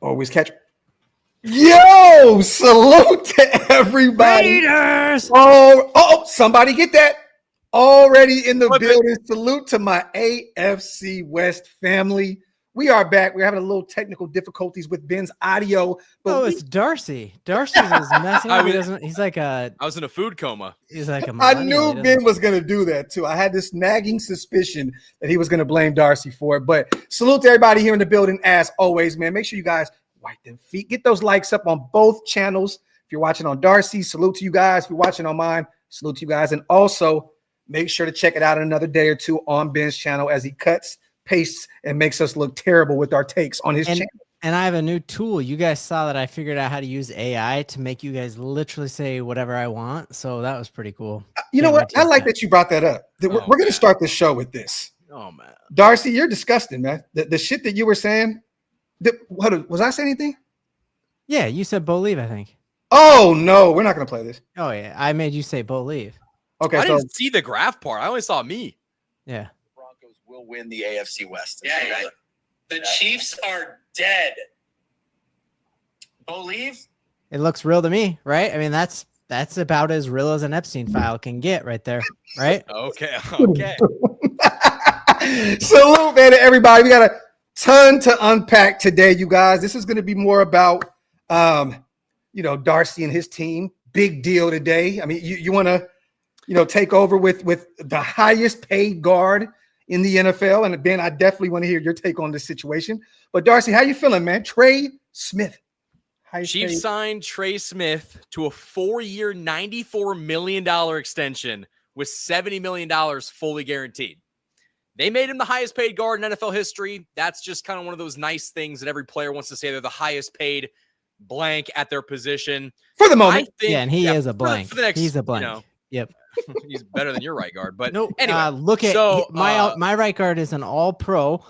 Always catch. Yo, salute to everybody. Raiders! Oh, somebody get that. Already in the building. Salute to my AFC West family. We are back. We're having a little technical difficulties with Ben's audio. But it's Darcy. Darcy is messing up. He's like I was in a food coma. He's like a I knew Ben was going to do that too. I had this nagging suspicion that he was going to blame Darcy for it. But salute to everybody here in the building. As always, man, make sure you guys wipe them feet. Get those likes up on both channels. If you're watching on Darcy, salute to you guys. If you're watching on mine, salute to you guys. And also make sure to check it out in another day or two on Ben's channel as he cuts, pastes, and makes us look terrible with our takes on his channel. And I have a new tool. You guys saw that I figured out how to use AI to make you guys literally say whatever I want. So that was pretty cool. You know what? I like that you brought that up. We're going to start the show with this. Oh, man. Darcy, you're disgusting, man. The shit that you were saying. What, was I saying anything? Yeah, you said believe, I think. Oh, no. We're not going to play this. Oh, yeah. I made you say believe. Okay. I didn't see the Graphk part. I only saw me. Yeah. Broncos will win the AFC West. Yeah. The Chiefs are dead. Believe? It looks real to me, right? I mean, that's about as real as an Epstein file can get right there, right? Okay. Salute, man, to everybody. We got a ton to unpack today, you guys. This is going to be more about, Darcy and his team. Big deal today. I mean, you want to, take over with the highest paid guard in the NFL. And Ben, I definitely want to hear your take on this situation. But Darcy, how you feeling, man? Trey Smith. Chiefs signed Trey Smith to a 4-year, $94 million extension with $70 million fully guaranteed. They made him the highest paid guard in NFL history. That's just kind of one of those nice things that every player wants to say they're the highest paid blank at their position. For the moment. And he is a blank. For the next, he's a blank. Yep. He's better than your right guard. But no, anyway, look at my right guard is an all-pro,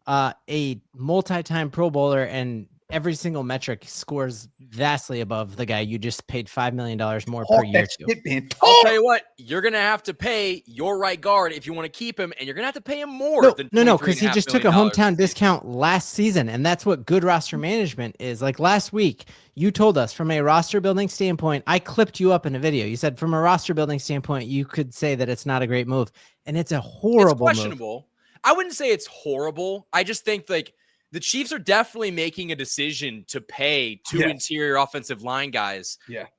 a multi-time Pro Bowler, and every single metric scores vastly above the guy you just paid $5 million more per year to. I'll tell you what, you're going to have to pay your right guard if you want to keep him, and you're going to have to pay him more than No, because he just took a hometown discount last season, and that's what good roster management is. Like last week, you told us from a roster building standpoint, I clipped you up in a video. You said from a roster building standpoint, you could say that it's not a great move, and it's a horrible questionable move. I wouldn't say it's horrible. I just think the Chiefs are definitely making a decision to pay two interior offensive line guys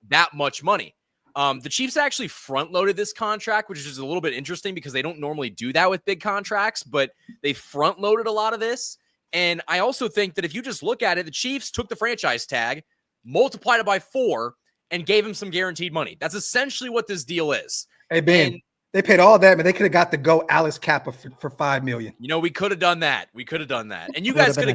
that much money. The Chiefs actually front-loaded this contract, which is just a little bit interesting because they don't normally do that with big contracts, but they front-loaded a lot of this. And I also think that if you just look at it, the Chiefs took the franchise tag, multiplied it by 4, and gave him some guaranteed money. That's essentially what this deal is. Hey, Ben. They paid all that, but they could have got the go Alice Kappa for $5 million. We could have done that. And you guys could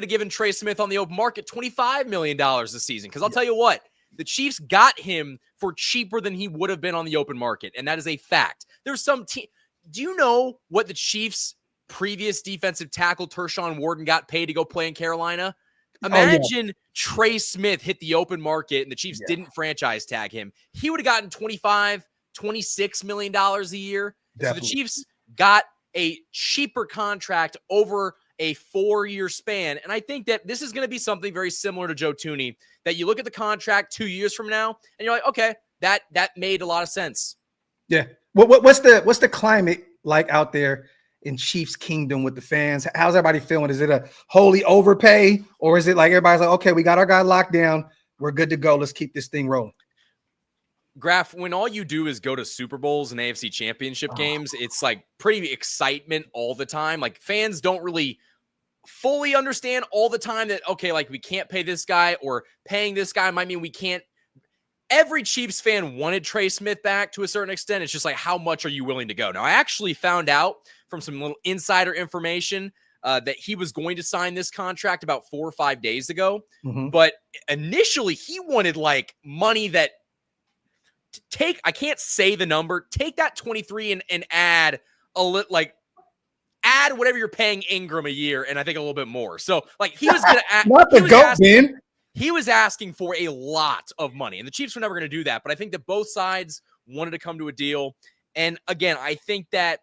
have given Trey Smith on the open market $25 million this season. Because I'll tell you what, the Chiefs got him for cheaper than he would have been on the open market, and that is a fact. There's some team. Do you know what the Chiefs' previous defensive tackle Tershawn Wharton got paid to go play in Carolina? Imagine Trey Smith hit the open market and the Chiefs didn't franchise tag him. He would have gotten $26 million a year. Definitely. So the Chiefs got a cheaper contract over a 4-year span. And I think that this is going to be something very similar to Joe Thuney, that you look at the contract 2 years from now and you're like, okay, that made a lot of sense. Yeah. What's the climate like out there in Chiefs Kingdom with the fans? How's everybody feeling? Is it a holy overpay, or is it like everybody's like, okay, we got our guy locked down, we're good to go, let's keep this thing rolling? Graphk, when all you do is go to Super Bowls and AFC championship games, it's like pretty excitement all the time. Like fans don't really fully understand all the time that, okay, like we can't pay this guy, or paying this guy might mean we can't. Every Chiefs fan wanted Trey Smith back to a certain extent. It's just like, how much are you willing to go? Now, I actually found out from some little insider information that he was going to sign this contract about 4 or 5 days ago. Mm-hmm. But initially he wanted like money that I can't say the number, take that 23 and add a little, like add whatever you're paying Ingram a year. And I think a little bit more. So like he was going to add, not the goat, Ben. He was asking for a lot of money, and the Chiefs were never going to do that. But I think that both sides wanted to come to a deal. And again, I think that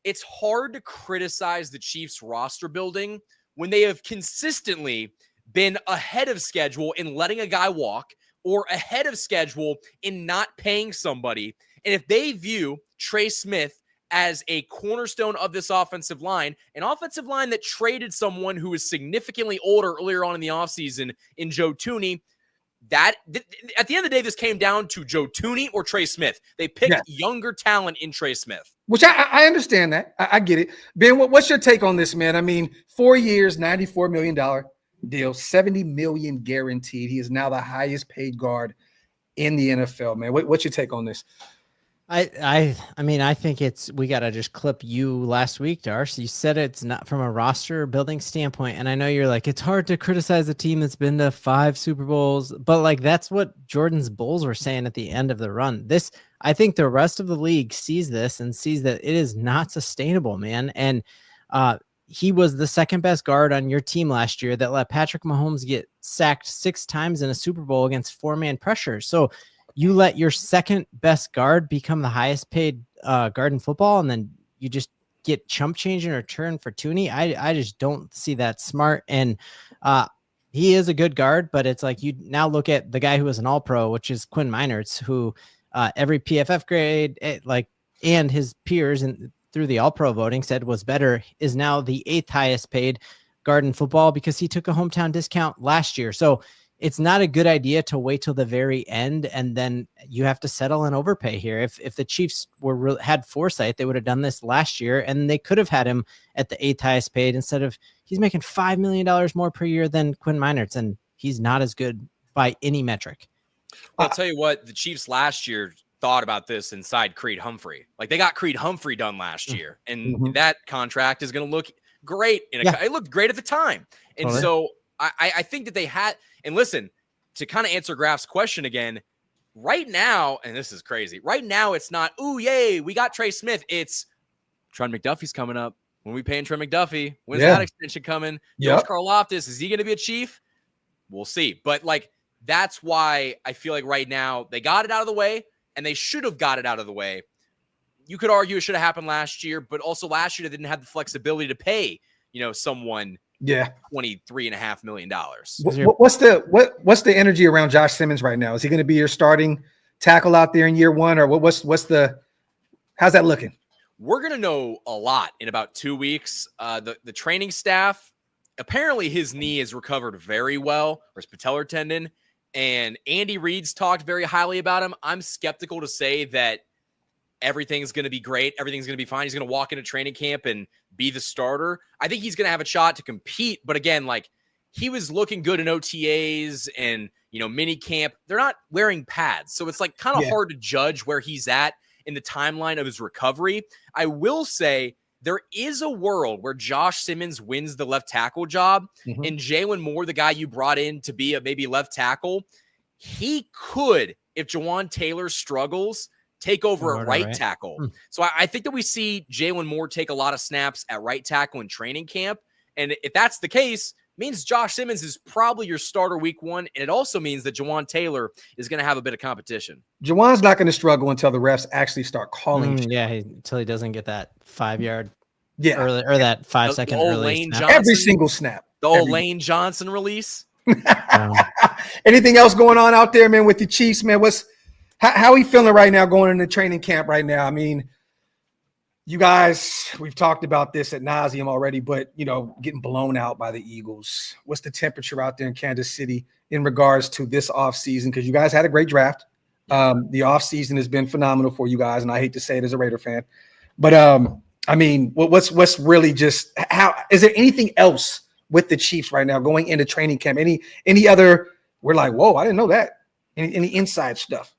it's hard to criticize the Chiefs roster building when they have consistently been ahead of schedule in letting a guy walk or ahead of schedule in not paying somebody. And if they view Trey Smith as a cornerstone of this offensive line, an offensive line that traded someone who is significantly older earlier on in the offseason in Joe Thuney, at the end of the day, this came down to Joe Thuney or Trey Smith. They picked younger talent in Trey Smith. Which I understand that. I get it. Ben, what's your take on this, man? I mean, 4 years, $94 million deal, $70 million guaranteed. He is now the highest paid guard in the NFL, man. What's your take on this? I mean, I think we got to just clip you last week, Darce. You said it's not from a roster building standpoint. And I know you're like, it's hard to criticize a team that's been to 5 Super Bowls, but like, that's what Jordan's Bulls were saying at the end of the run. I think the rest of the league sees this and sees that it is not sustainable, man. And he was the second best guard on your team last year that let Patrick Mahomes get sacked 6 times in a Super Bowl against 4-man pressure. So you let your second best guard become the highest paid guard in football, and then you just get chump change in return for Thuney. I just don't see that smart. And he is a good guard, but it's like you now look at the guy who was an All-Pro, which is Quinn Meinerz, who every PFF grade and his peers and through the All-Pro voting said was better, is now the 8th highest paid guard in football because he took a hometown discount last year. So it's not a good idea to wait till the very end, and then you have to settle an overpay here. If the Chiefs had foresight, they would have done this last year, and they could have had him at the 8th highest paid instead of he's making $5 million more per year than Quinn Meinerz, and he's not as good by any metric. I'll tell you what, the Chiefs last year thought about this inside Creed Humphrey. Like, they got Creed Humphrey done last year, and that contract is going to look great. It looked great at the time. And so I think that they had, and listen, to kind of answer Graph's question again, right now, and this is crazy, right now it's not, ooh, yay, we got Trey Smith. It's Trent McDuffie's coming up. When we paying Trent McDuffie? When's that extension coming? George Karlaftis, is he going to be a Chief? We'll see. But, like, that's why I feel like right now they got it out of the way, and they should have got it out of the way. You could argue it should have happened last year, but also last year they didn't have the flexibility to pay, someone $23.5 million. What's the energy around Josh Simmons right now? Is he going to be your starting tackle out there in year one, or how's that looking? We're going to know a lot in about 2 weeks. The training staff, apparently his knee has recovered very well, or his patellar tendon, and Andy Reid's talked very highly about him. I'm skeptical to say that everything's going to be great. Everything's going to be fine. He's going to walk into training camp and be the starter. I think he's going to have a shot to compete. But again, like, he was looking good in OTAs and, mini camp. They're not wearing pads. So it's like kind of hard to judge where he's at in the timeline of his recovery. I will say there is a world where Josh Simmons wins the left tackle job, and Jalen Moore, the guy you brought in to be a maybe left tackle, he could, if Jawan Taylor struggles, take over at right tackle. So I think that we see Jalen Moore take a lot of snaps at right tackle in training camp. And if that's the case, means Josh Simmons is probably your starter week 1. And it also means that Jawan Taylor is going to have a bit of competition. Jawan's not going to struggle until the refs actually start calling. Until he doesn't get that 5-yard early, or that 5-second early snap. Every single snap. The old Lane Johnson release. Anything else going on out there, man, with the Chiefs, man? How are we feeling right now going into training camp right now? I mean, you guys, we've talked about this ad nauseum already, but, getting blown out by the Eagles. What's the temperature out there in Kansas City in regards to this offseason? Because you guys had a great draft. The offseason has been phenomenal for you guys, and I hate to say it as a Raider fan. But, I mean, what's really just – how is there anything else with the Chiefs right now going into training camp? Any other – we're like, whoa, I didn't know that. Any inside stuff?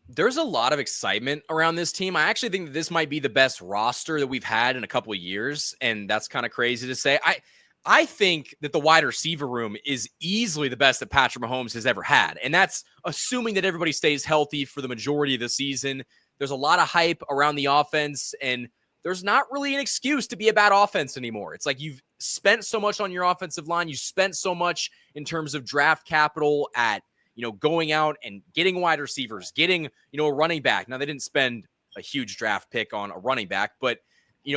There's a lot of excitement around this team. I actually think that this might be the best roster that we've had in a couple of years, and that's kind of crazy to say. I think that the wide receiver room is easily the best that Patrick Mahomes has ever had, and that's assuming that everybody stays healthy for the majority of the season. There's a lot of hype around the offense, and there's not really an excuse to be a bad offense anymore. It's like you've spent so much on your offensive line. You spent so much in terms of draft capital at going out and getting wide receivers, getting, a running back. Now, they didn't spend a huge draft pick on a running back, but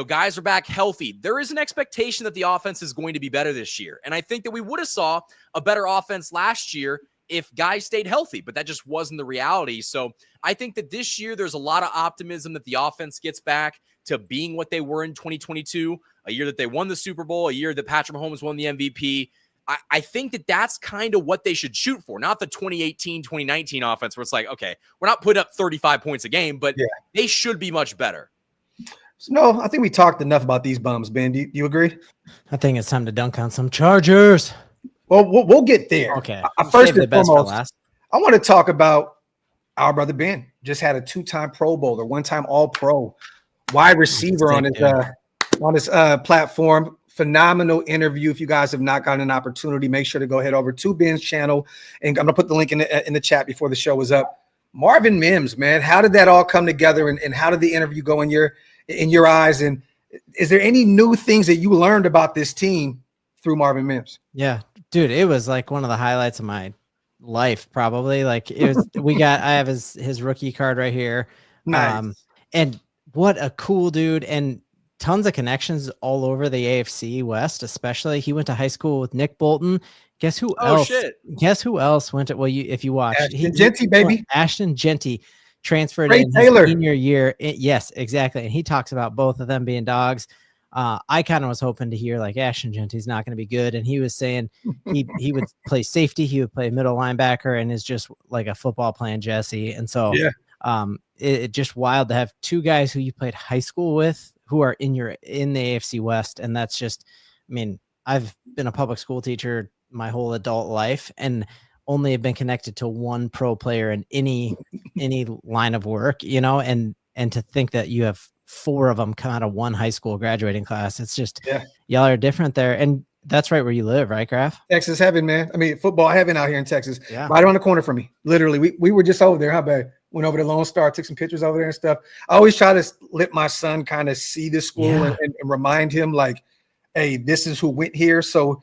guys are back healthy. There is an expectation that the offense is going to be better this year. And I think that we would have saw a better offense last year if guys stayed healthy, but that just wasn't the reality. So I think that this year there's a lot of optimism that the offense gets back to being what they were in 2022, a year that they won the Super Bowl, a year that Patrick Mahomes won the MVP. I think that that's kind of what they should shoot for, not the 2018, 2019 offense where it's like, okay, we're not putting up 35 points a game, but they should be much better. So, no, I think we talked enough about these bums, Ben. Do you agree? I think it's time to dunk on some Chargers. Well, we'll get there. Okay. First and foremost, I want to talk about our brother Ben. Just had a 2-time Pro Bowler, 1-time All-Pro, wide receiver on his platform. Phenomenal interview. If you guys have not gotten an opportunity, make sure to go head over to Ben's channel, and I'm gonna put the link in the chat before the show is up. Marvin Mims, man, how did that all come together, and how did the interview go in your eyes? And is there any new things that you learned about this team through Marvin Mims? Yeah, dude, it was like one of the highlights of my life, probably. Like it was. I have his rookie card right here. Nice. And what a cool dude, and tons of connections all over the AFC West, especially. He went to high school with Nick Bolton. Guess who else? Guess who else went to? Well, if you watched, Ashton Genty transferred in his senior year. Yes, exactly. And he talks about both of them being dogs. I kind of was hoping to hear like Ashton Genty's not going to be good, and he was saying he would play safety, he would play middle linebacker, and is just like a football playing Jesse. And so, it just wild to have two guys who you played high school with who are in the AFC West. And that's just, I mean, I've been a public school teacher my whole adult life and only have been connected to one pro player in any line of work, and to think that you have 4 of them come out of one high school graduating class. It's just, y'all are different there. And that's right where you live, right, Graphk? Texas heaven, man. I mean, football heaven out here in Texas, right around the corner from me. Literally, we were just over there. How bad? Went over to Lone Star, took some pictures over there and stuff. I always try to let my son kind of see the school and remind him like, hey, this is who went here. So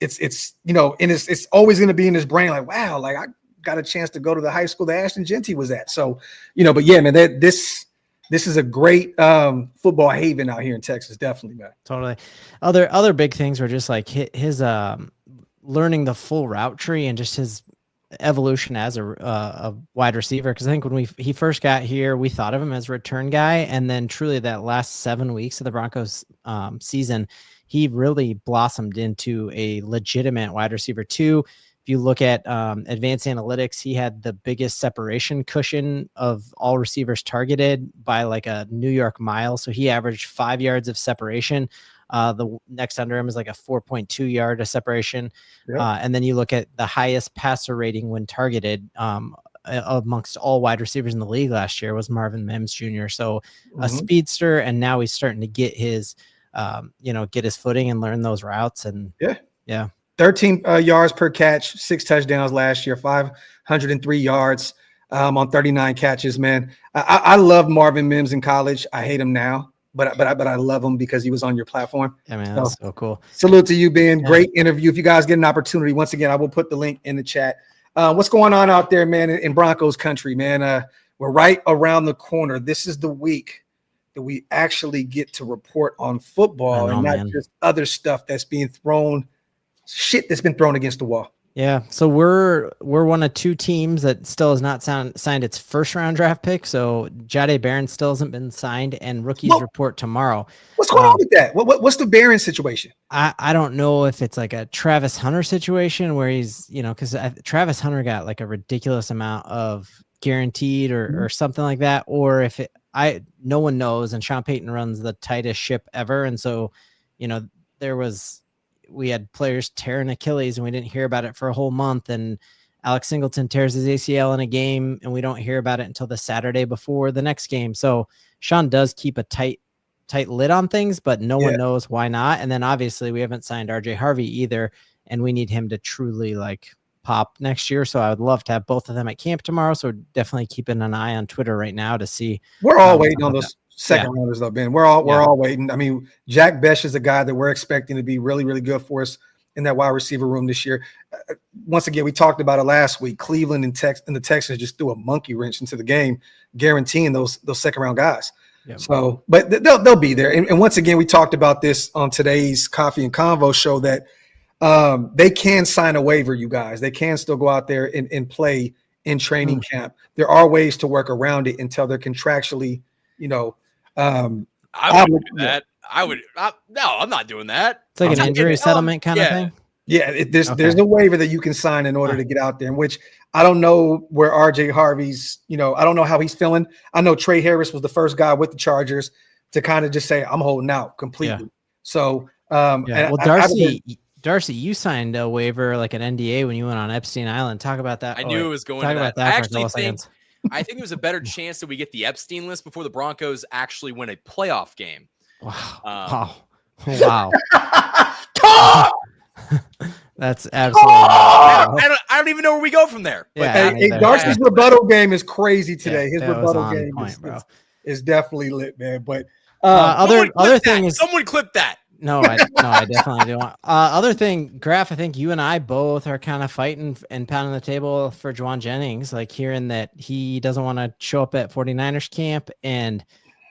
it's and it's always going to be in his brain like, wow, like I got a chance to go to the high school that Ashton Genty was at. So, but yeah, man, this is a great football haven out here in Texas. Definitely, man. Totally. Other big things were just like his learning the full route tree and just his evolution as a wide receiver. Because I think when he first got here, we thought of him as a return guy, and then truly that last 7 weeks of the Broncos season, he really blossomed into a legitimate wide receiver too. If you look at advanced analytics, he had the biggest separation cushion of all receivers targeted by like a New York mile. So he averaged 5 yards of separation. The next under him is like a 4.2 yard of separation. And then you look at the highest passer rating when targeted amongst all wide receivers in the league last year was Marvin Mims Jr. So a speedster, and now he's starting to get his, get his footing and learn those routes. And 13 yards per catch, 6 touchdowns last year, 503 yards on 39 catches, man. I loved Marvin Mims in college. I hate him now, but I love him because he was on your platform. Yeah, man, that's so cool. Salute to you, Ben. Great interview. If you guys get an opportunity, once again, I will put the link in the chat. What's going on out there, man, in Broncos country, man? We're right around the corner. This is the week that we actually get to report on football and not just other stuff that's being thrown. Shit that's been thrown against the wall. Yeah. So we're one of 2 teams that still has not signed its first round draft pick. So Jahdae Barron still hasn't been signed, and rookies report tomorrow. What's going on with that? What's the Barron situation? I don't know if it's like a Travis Hunter situation where he's, because Travis Hunter got like a ridiculous amount of guaranteed or something like that, or if no one knows, and Sean Payton runs the tightest ship ever. And so, we had players tearing Achilles and we didn't hear about it for a whole month. And Alex Singleton tears his ACL in a game and we don't hear about it until the Saturday before the next game. So Sean does keep a tight lid on things, but no one knows why not. And then obviously we haven't signed RJ Harvey either, and we need him to truly like pop next year. So I would love to have both of them at camp tomorrow. So definitely keeping an eye on Twitter right now to see. We're all waiting on those second rounders though, Ben. We're all waiting. I mean, Jack Besh is a guy that we're expecting to be really, really good for us in that wide receiver room this year. Once again, we talked about it last week. Cleveland and the Texans just threw a monkey wrench into the game, guaranteeing those second round guys. Yep. So, but they'll be there. And once again, we talked about this on today's Coffee and Convo show that they can sign a waiver, you guys. They can still go out there and play in training camp. There are ways to work around it until they're contractually, I would do that. No, I'm not doing that. It's like an injury settlement kind of thing. Yeah, there's a waiver that you can sign in order to get out there, in which I don't know where RJ Harvey's, I don't know how he's feeling. I know Trey Harris was the first guy with the Chargers to kind of just say, I'm holding out completely. Yeah. So, well, Darcy, you signed a waiver, like an NDA, when you went on Epstein Island. Talk about that. I knew it was going to that. I think there's a better chance that we get the Epstein list before the Broncos actually win a playoff game. Wow. That's absolutely. I don't even know where we go from there. Yeah, Darcy's rebuttal game is crazy today. His rebuttal game is definitely lit, man. But other thing is, someone clip that. No, I definitely don't. Other thing, Graphk, I think you and I both are kind of fighting and pounding the table for Juwan Jennings, like hearing that he doesn't want to show up at 49ers camp, and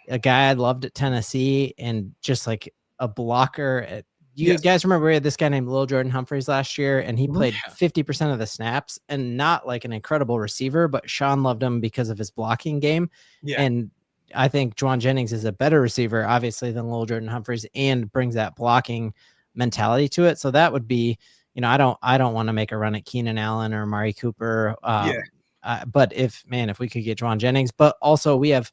a guy I loved at Tennessee, and just like a blocker. You guys remember we had this guy named Lil Jordan Humphreys last year, and he played 50% of the snaps, and not like an incredible receiver, but Sean loved him because of his blocking game. Yeah. And I think Juwan Jennings is a better receiver, obviously, than Lil Jordan Humphreys, and brings that blocking mentality to it. So that would be, I don't want to make a run at Keenan Allen or Amari Cooper. But if we could get Juwan Jennings, but also we have,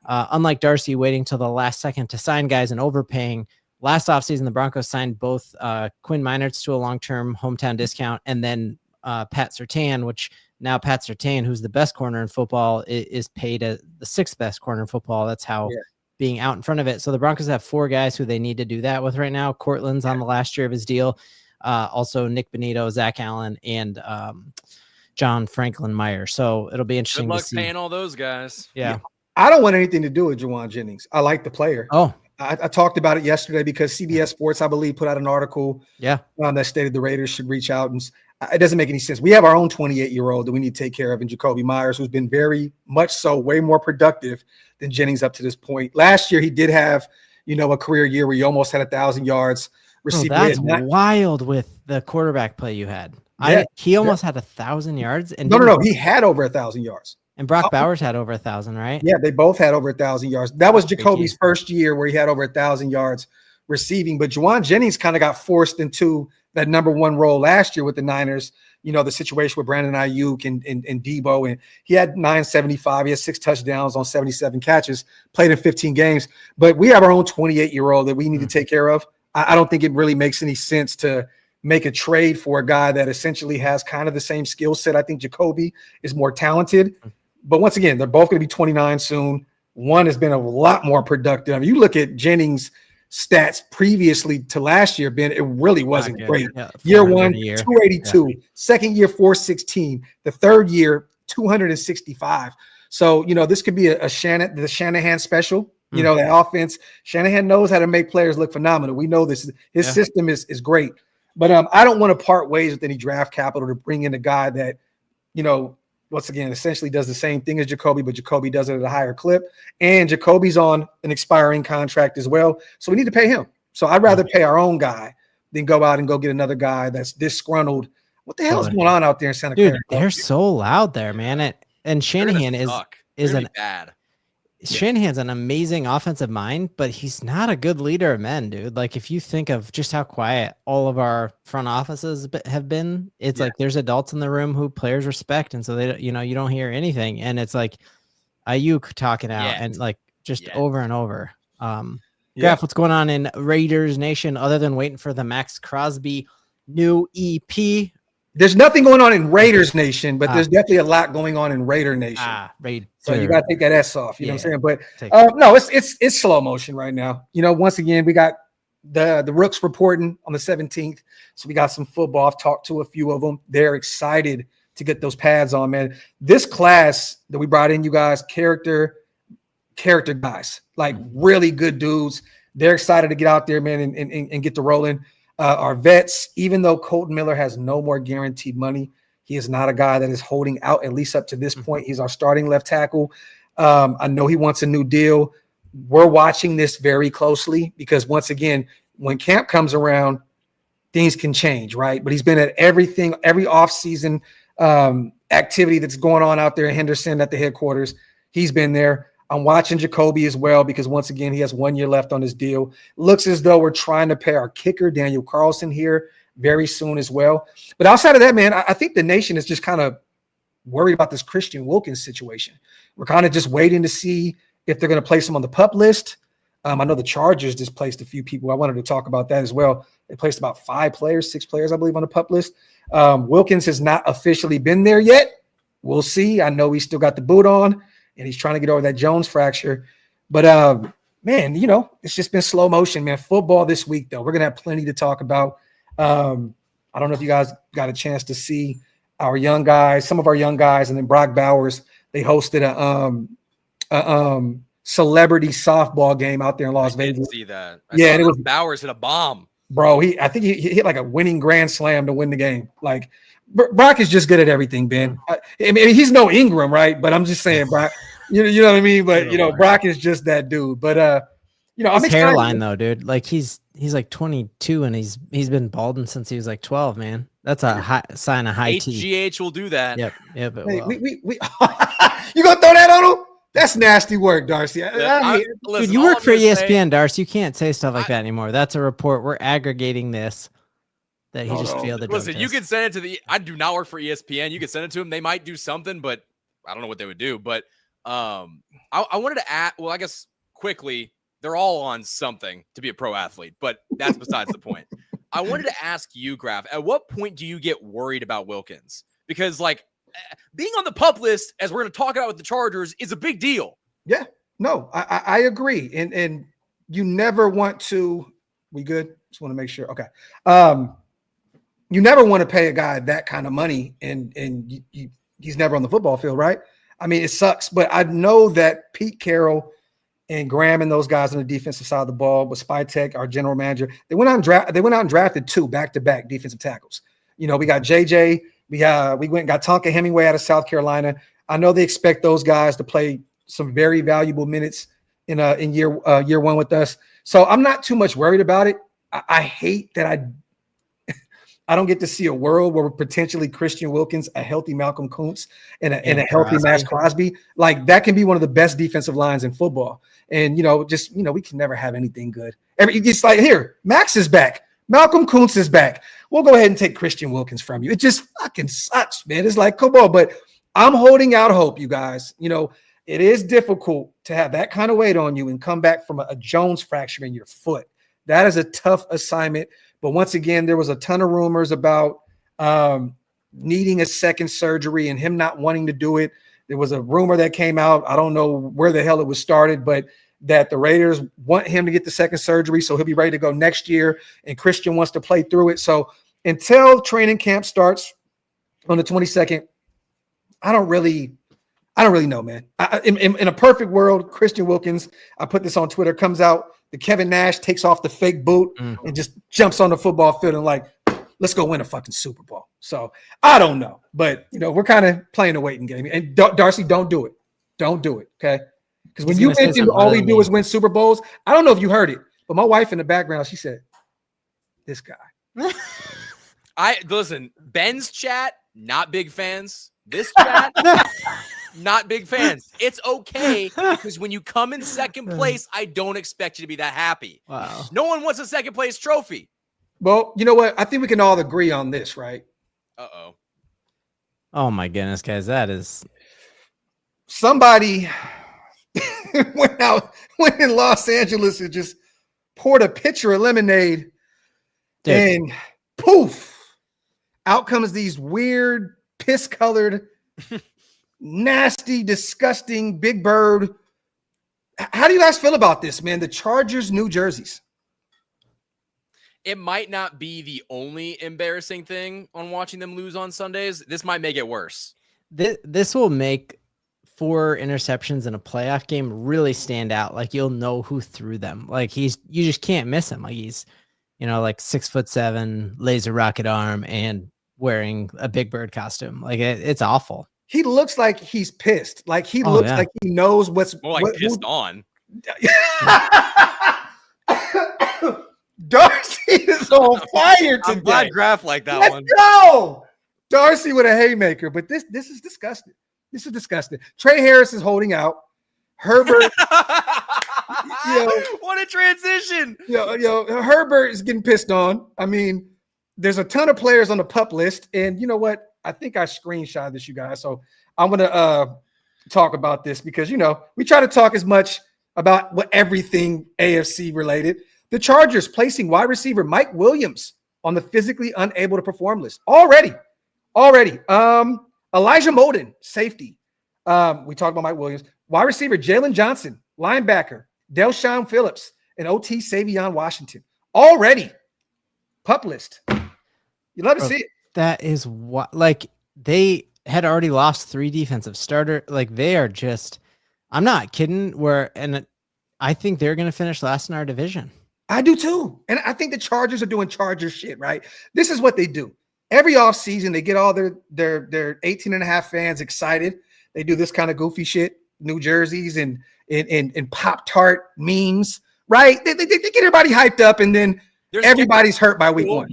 unlike Darcy, waiting till the last second to sign guys and overpaying. Last offseason, the Broncos signed both Quinn Meinerz to a long-term hometown discount, and then Pat Surtain, which now Pat Surtain, who's the best corner in football, is paid as the sixth best corner in football. That's how being out in front of it. So the Broncos have four guys who they need to do that with right now. Cortland's on the last year of his deal. Also Nick Bonito, Zach Allen, and John Franklin Meyer. So it'll be interesting. Good luck to see. paying all those guys. Yeah. I don't want anything to do with Juwan Jennings. I like the player. Oh, I talked about it yesterday because CBS Sports, I believe, put out an article that stated the Raiders should reach out. And it doesn't make any sense. We have our own 28-year-old that we need to take care of in Jacoby Myers, who's been very much so way more productive than Jennings up to this point. Last year, he did have, a career year where he almost had 1,000 yards receiving. That's wild with the quarterback play you had. He almost had 1,000 yards. And No. He had over 1,000 yards. And Brock Bowers had over 1,000, right? Yeah, they both had over 1,000 yards. That was Jacoby's first year where he had over 1,000 yards receiving. But Juwan Jennings kind of got forced into that number one role last year with the Niners. The situation with Brandon Ayuk and Debo. And he had 975. He had 6 touchdowns on 77 catches, played in 15 games. But we have our own 28-year-old that we need to take care of. I don't think it really makes any sense to make a trade for a guy that essentially has kind of the same skill set. I think Jacoby is more talented. But once again, they're both going to be 29 soon. One has been a lot more productive. I mean, you look at Jennings' stats previously to last year, Ben, it really wasn't great. Yeah, year one, 282. Yeah. Second year, 416. The third year, 265. So, this could be the Shanahan special. The offense. Shanahan knows how to make players look phenomenal. We know this. His system is great. But I don't want to part ways with any draft capital to bring in a guy that, once again, essentially does the same thing as Jacoby, but Jacoby does it at a higher clip. And Jacoby's on an expiring contract as well. So we need to pay him. So I'd rather pay our own guy than go out and go get another guy that's disgruntled. What the hell is going on out there in Santa Clara? Dude, they're so loud there, man. And Shanahan is bad. Shanahan's an amazing offensive mind, but he's not a good leader of men, dude. Like, if you think of just how quiet all of our front offices have been, it's like there's adults in the room who players respect, and so they, you don't hear anything, and it's like Ayuk talking out and like just over and over. Graph, what's going on in Raiders Nation other than waiting for the Max Crosby new EP? There's nothing going on in Raiders Nation, but there's definitely a lot going on in Raider Nation. So you got to take that S off. You know what I'm saying? But no, it's slow motion right now. Once again, we got the Rooks reporting on the 17th. So we got some football. I've talked to a few of them. They're excited to get those pads on, man. This class that we brought in, you guys, character guys, like really good dudes. They're excited to get out there, man, and get to rolling. Our vets, even though Colton Miller has no more guaranteed money, he is not a guy that is holding out, at least up to this point. He's our starting left tackle. I know he wants a new deal. we're watching this very closely because once again, when camp comes around, things can change, right? But he's been at every offseason activity that's going on out there in Henderson at the headquarters. He's been there. I'm watching Jacoby as well because once again, he has 1 year left on his deal. Looks as though we're trying to pay our kicker, Daniel Carlson, here very soon as well. But outside of that, man, I think the nation is just kind of worried about this Christian Wilkins situation. We're kind of just waiting to see if they're going to place him on the PUP list. I know the Chargers just placed a few people. I wanted to talk about that as well. They placed about 6 players, I believe, on the PUP list. Wilkins has not officially been there yet. We'll see. I know he's still got the boot on, and he's trying to get over that Jones fracture. But, man, you know, it's just been slow motion, man. Football this week, though. We're going to have plenty to talk about. I don't know if you guys got a chance to see our young guys, some of our young guys, and then Brock Bowers. They hosted a celebrity softball game out there in Las Vegas. I didn't see that. And it was Bowers hit a bomb. Bro, I think he hit like a winning grand slam to win the game. Like, Brock is just good at everything, Ben. I mean, he's no Ingram, right? But I'm just saying, Brock, you know what I mean? But, you know, Brock is just that dude. But, you know, I'm his excited. Hairline, though, dude. Like, he's like 22, and he's been balding since he was like 12, man. That's a sign of high T. HGH will do that. Yep. Hey, we you gonna throw that on him? That's nasty work, Darcy. Dude, you work for ESPN, Darcy. You can't say stuff like that anymore. That's a report. We're aggregating this. That he just failed the drug Listen, test. you can send it to I do not work for ESPN. You can send it to them. They might do something, but I don't know what they would do. But I wanted to add, well, I guess quickly, they're all on something to be a pro athlete, but that's besides the point. I wanted to ask you, Graphk, at what point do you get worried about Wilkins? Because, like, being on the PUP list, as we're going to talk about with the Chargers, is a big deal. Yeah, no, I agree. And you never want to, we good? Just want to make sure. Okay. You never want to pay a guy that kind of money and he's never on the football field, right? I mean, it sucks, but I know that Pete Carroll and Graham and those guys on the defensive side of the ball, but Spytek, our general manager, they went out and drafted 2 back-to-back defensive tackles. You know, we got JJ, we went and got Tonka Hemingway out of South Carolina. I know they expect those guys to play some very valuable minutes in year 1 with us. So I'm not too much worried about it. I hate that I don't get to see a world where potentially Christian Wilkins, a healthy Malcolm Kuntz, and a healthy Max Crosby. Like, that can be one of the best defensive lines in football. And, you know, just, you know, we can never have anything good. It's like, here, Max is back. Malcolm Kuntz is back. We'll go ahead and take Christian Wilkins from you. It just fucking sucks, man. It's like, come on. But I'm holding out hope, you guys. You know, it is difficult to have that kind of weight on you and come back from a Jones fracture in your foot. That is a tough assignment. But once again, there was a ton of rumors about needing a second surgery and him not wanting to do it. There was a rumor that came out. I don't know where the hell it was started, but that the Raiders want him to get the second surgery, so he'll be ready to go next year, and Christian wants to play through it. So until training camp starts on the 22nd, I don't really know, man. In a perfect world, Christian Wilkins, I put this on Twitter, comes out, the Kevin Nash takes off the fake boot and just jumps on the football field and like, let's go win a fucking Super Bowl. So I don't know, but you know, we're kind of playing a waiting game. And Darcy, don't do it. Don't do it. Okay. Because when you mentioned all we do is win Super Bowls, I don't know if you heard it, but my wife in the background, she said, this guy. Listen, Ben's chat, not big fans. This chat, not big fans. It's okay because when you come in second place, I don't expect you to be that happy. Wow. No one wants a second place trophy. Well, you know what? I think we can all agree on this, right? Uh-oh. Oh my goodness, guys. That is somebody went in Los Angeles and just poured a pitcher of lemonade. Dude. And poof, out comes these weird, piss-colored, nasty, disgusting Big Bird. How do you guys feel about this, man? The Chargers, New Jerseys. It might not be the only embarrassing thing on watching them lose on Sundays. This might make it worse. This will make 4 interceptions in a playoff game really stand out. Like, you'll know who threw them. Like, you just can't miss him. Like, he's, you know, like 6'7", laser rocket arm, and wearing a Big Bird costume. Like, it's awful. He looks like he's pissed. Like, he looks like he knows what's more like pissed on. Darcy is on fire today. I'm glad Graphk like that Let's one. go. Darcy with a haymaker, but this is disgusting. This is disgusting. Trey Harris is holding out. Herbert, what a transition. Herbert is getting pissed on. I mean, there's a ton of players on the pup list, and you know what? I think I screenshot this, you guys. So I'm gonna talk about this because we try to talk as much about what everything AFC related. The Chargers placing wide receiver Mike Williams on the physically unable to perform list already. Elijah Molden, safety. We talked about Mike Williams. Wide receiver Jalen Johnson, linebacker Delshawn Phillips, and OT Savion Washington already pup list. You love to see it. That is what, like, they had already lost 3 defensive starter. Like, they are just, I'm not kidding. I think they're going to finish last in our division. I do too. And I think the Chargers are doing Chargers shit, right? This is what they do. Every offseason, they get all their 18 and a half fans excited. They do this kind of goofy shit, New Jerseys and Pop-Tart memes, right? They get everybody hyped up, and then everybody's hurt by week 1.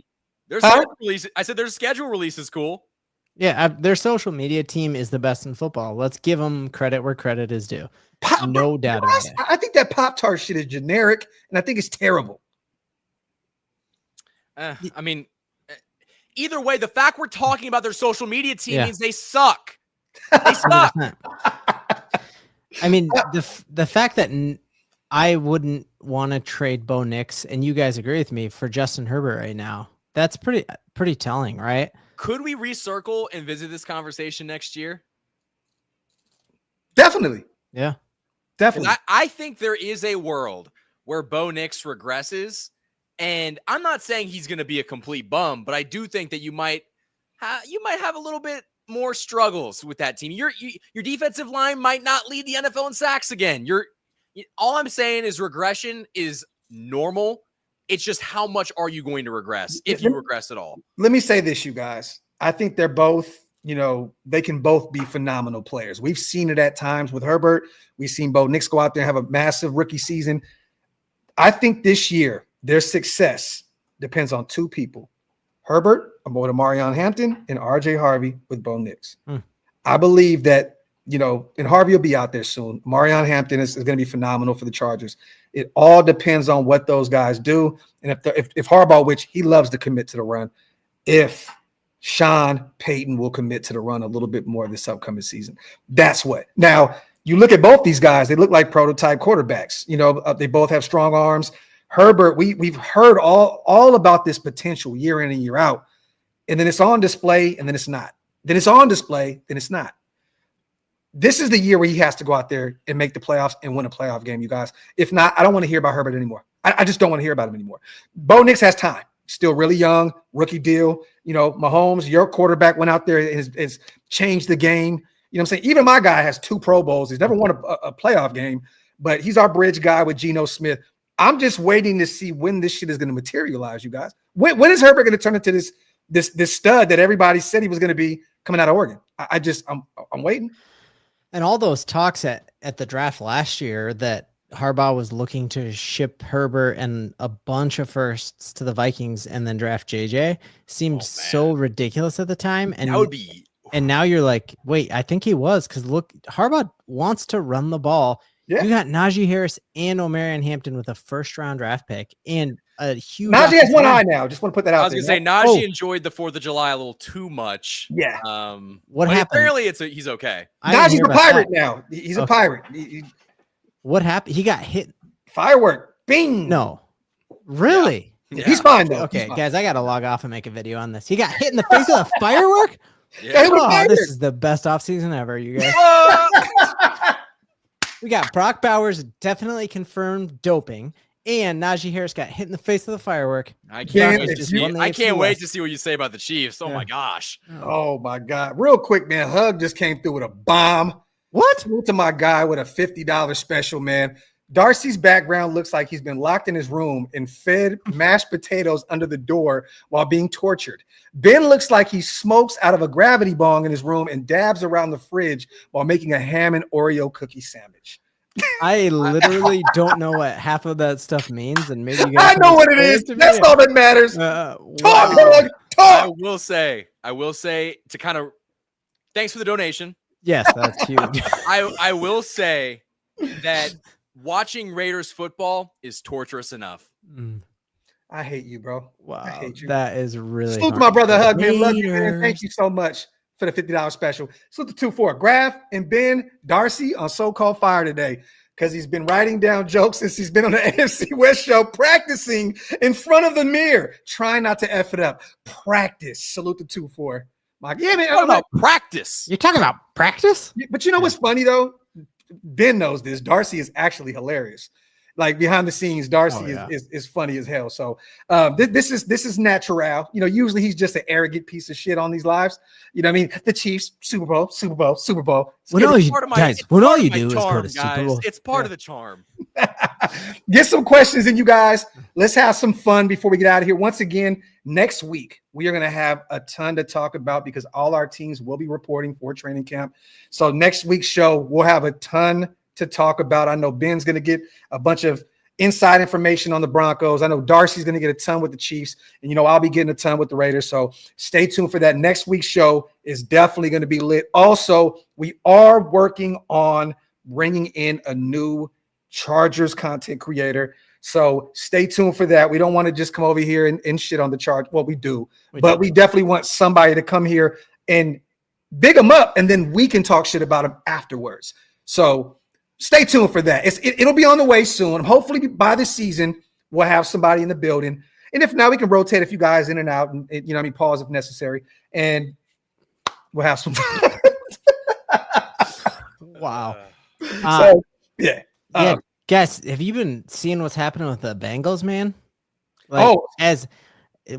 There's schedule release. I said their schedule release is cool. Yeah, their social media team is the best in football. Let's give them credit where credit is due. No doubt about it. I think that Pop-Tart shit is generic, and I think it's terrible. I mean, either way, the fact we're talking about their social media team means they suck. They suck. 100%. I mean, the fact that I wouldn't want to trade Bo Nix, and you guys agree with me, for Justin Herbert right now, that's pretty telling, right? Could we recircle and visit this conversation next year? Definitely. Yeah. Definitely. I think there is a world where Bo Nix regresses, and I'm not saying he's going to be a complete bum, but I do think that you might have a little bit more struggles with that team. Your defensive line might not lead the NFL in sacks again. All I'm saying is regression is normal. It's just how much are you going to regress if you regress at all? Let me say this, you guys. I think they're both, they can both be phenomenal players. We've seen it at times with Herbert. We've seen Bo Nix go out there and have a massive rookie season. I think this year, their success depends on 2 people. Herbert, with Marion Hampton, and RJ Harvey with Bo Nix. I believe that, and Harvey will be out there soon. Marion Hampton is going to be phenomenal for the Chargers. It all depends on what those guys do. And if Harbaugh, which he loves to commit to the run, if Sean Payton will commit to the run a little bit more this upcoming season. That's what. Now, you look at both these guys, they look like prototype quarterbacks. They both have strong arms. Herbert, we've heard all about this potential year in and year out. And then it's on display, and then it's not. Then it's on display, then it's not. This is the year where he has to go out there and make the playoffs and win a playoff game, you guys. If not, I don't want to hear about Herbert anymore. I just don't want to hear about him anymore. Bo Nix has time. Still really young, rookie deal. Mahomes, your quarterback, went out there and has changed the game. You know what I'm saying? Even my guy has 2 Pro Bowls. He's never won a playoff game, but he's our bridge guy with Geno Smith. I'm just waiting to see when this shit is going to materialize, you guys. When is Herbert going to turn into this stud that everybody said he was going to be coming out of Oregon? I'm waiting. And all those talks at the draft last year that Harbaugh was looking to ship Herbert and a bunch of firsts to the Vikings and then draft JJ seemed so ridiculous at the time. And that would be. And now you're like, wait, I think he was, because look, Harbaugh wants to run the ball. Yeah. You got Najee Harris and O'Marion Hampton with a 1st-round draft pick and a huge. Najee has one eye now. Just want to put that out there. I was going to say Najee enjoyed the 4th of July a little too much. Yeah. What happened? Apparently, he's okay. Najee's a pirate now. He's a pirate. What happened? He got hit. Firework. Bing. No. Really? Yeah. He's fine though. Okay, guys, I got to log off and make a video on this. He got hit in the face with a firework? Yeah. Oh, this is the best offseason ever, you guys. We got Brock Bowers definitely confirmed doping, and Najee Harris got hit in the face with a firework. I can't wait to see what you say about the Chiefs. Oh my gosh. Oh my God. Real quick, man. Hug just came through with a bomb. What? To my guy with a $50 special, man. Darcy's background looks like he's been locked in his room and fed mashed potatoes under the door while being tortured. Ben looks like he smokes out of a gravity bong in his room and dabs around the fridge while making a ham and Oreo cookie sandwich. I literally don't know what half of that stuff means, and maybe you guys I can know what it explain is. to me. That's all that matters. Wow. Talk. I will say to kind of thanks for the donation. Yes, that's huge. I will say that watching Raiders football is torturous enough. I hate you, bro. Wow, I hate you. that is really Salute to hard. my brother Hug, man. Love you, man. Raiders. Thank you so much for the $50 special. Salute to 2-4. Graphk and Ben Darcy on so-called fire today because he's been writing down jokes since he's been on the AFC West show, practicing in front of the mirror, trying not to F it up. Practice. Salute to 2-4. Like, yeah, man. What about practice? You're talking about practice? But you know what's funny, though? Ben knows this. Darcy is actually hilarious. Like behind the scenes, Darcy is funny as hell. So this is natural. You know, usually he's just an arrogant piece of shit on these lives. You know what I mean? The Chiefs, Super Bowl. When all you do is go to Super Bowl. It's part of the charm. Get some questions in, you guys. Let's have some fun before we get out of here. Once again, next week, we are going to have a ton to talk about because all our teams will be reporting for training camp. So next week's show, we'll have a ton to talk about. I know Ben's going to get a bunch of inside information on the Broncos. I know Darcy's going to get a ton with the Chiefs, and you know I'll be getting a ton with the Raiders. So stay tuned for that. Next week's show is definitely going to be lit. Also, we are working on bringing in a new Chargers content creator. So stay tuned for that. We don't want to just come over here and shit on the Chargers. Well, we do, but we definitely want somebody to come here and big them up, and then we can talk shit about them afterwards. So stay tuned for that. It'll be on the way soon. Hopefully by the season, we'll have somebody in the building. And if not, we can rotate a few guys in and out and you know what I mean, pause if necessary. And we'll have some fun. Wow. So, yeah. Guys, have you been seeing what's happening with the Bengals, man? Like, as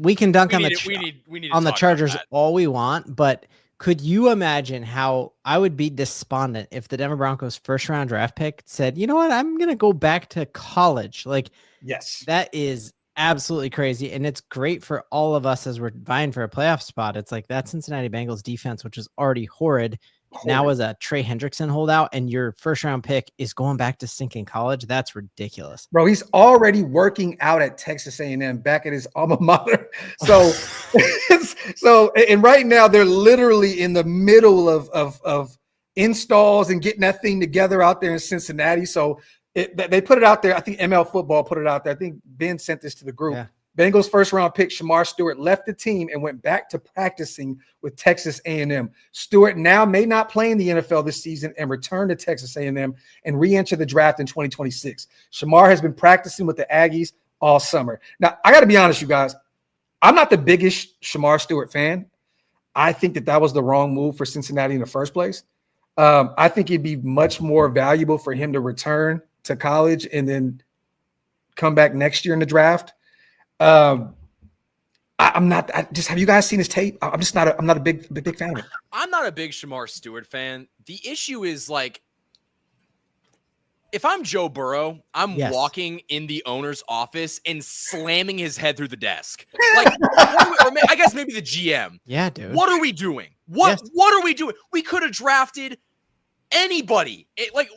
we can dunk on the Chargers all we want, but could you imagine how I would be despondent if the Denver Broncos first round draft pick said, you know what, I'm going to go back to college? Like, yes, that is absolutely crazy. And it's great for all of us as we're vying for a playoff spot. It's like that Cincinnati Bengals defense, which is already horrid. Now as a Trey Hendrickson holdout and your first round pick is going back to stinking college. That's ridiculous. Bro, he's already working out at Texas A&M back at his alma mater. So, and right now they're literally in the middle of installs and getting that thing together out there in Cincinnati. So they put it out there. I think ML Football put it out there. I think Ben sent this to the group. Yeah. Bengals first round pick Shamar Stewart left the team and went back to practicing with Texas A&M. Stewart now may not play in the NFL this season and return to Texas A&M and re-enter the draft in 2026. Shamar has been practicing with the Aggies all summer. Now, I got to be honest, you guys. I'm not the biggest Shamar Stewart fan. I think that was the wrong move for Cincinnati in the first place. I think it'd be much more valuable for him to return to college and then come back next year in the draft. Have you guys seen his tape? I'm not a big fan of it. I'm not a big Shamar Stewart fan. The issue is like, if I'm Joe Burrow, I'm walking in the owner's office and slamming his head through the desk. Like, I guess maybe the GM. Yeah, dude. What are we doing? What are we doing? We could have drafted anybody.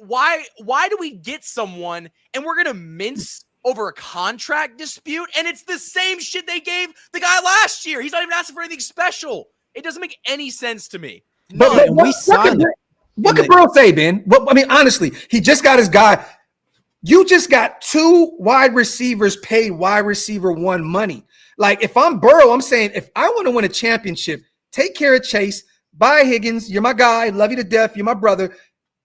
Why do we get someone and we're gonna mince over a contract dispute, and it's the same shit they gave the guy last year? He's not even asking for anything special. It doesn't make any sense to me. But what could Burrow say, Ben? I mean, honestly, he just got his guy. You just got two wide receivers paid wide receiver one money. Like, if I'm Burrow, I'm saying, if I want to win a championship, take care of Chase, buy Higgins. You're my guy. Love you to death. You're my brother.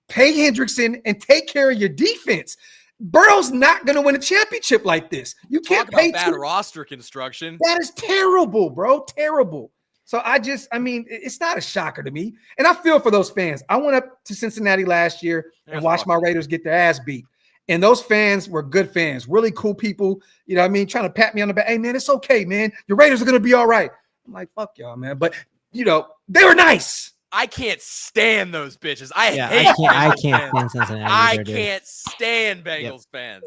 Pay Hendrickson and take care of your defense. Burrow's not going to win a championship like this. You can't pay bad roster construction. That is terrible, bro. Terrible. So I mean, it's not a shocker to me. And I feel for those fans. I went up to Cincinnati last year and watched my Raiders get their ass beat. And those fans were good fans, really cool people. You know what I mean? Trying to pat me on the back. Hey, man, it's okay, man. Your Raiders are going to be all right. I'm like, fuck y'all, man. But, you know, they were nice. I can't stand those bitches. I can't stand Cincinnati. I can't stand Bengals fans.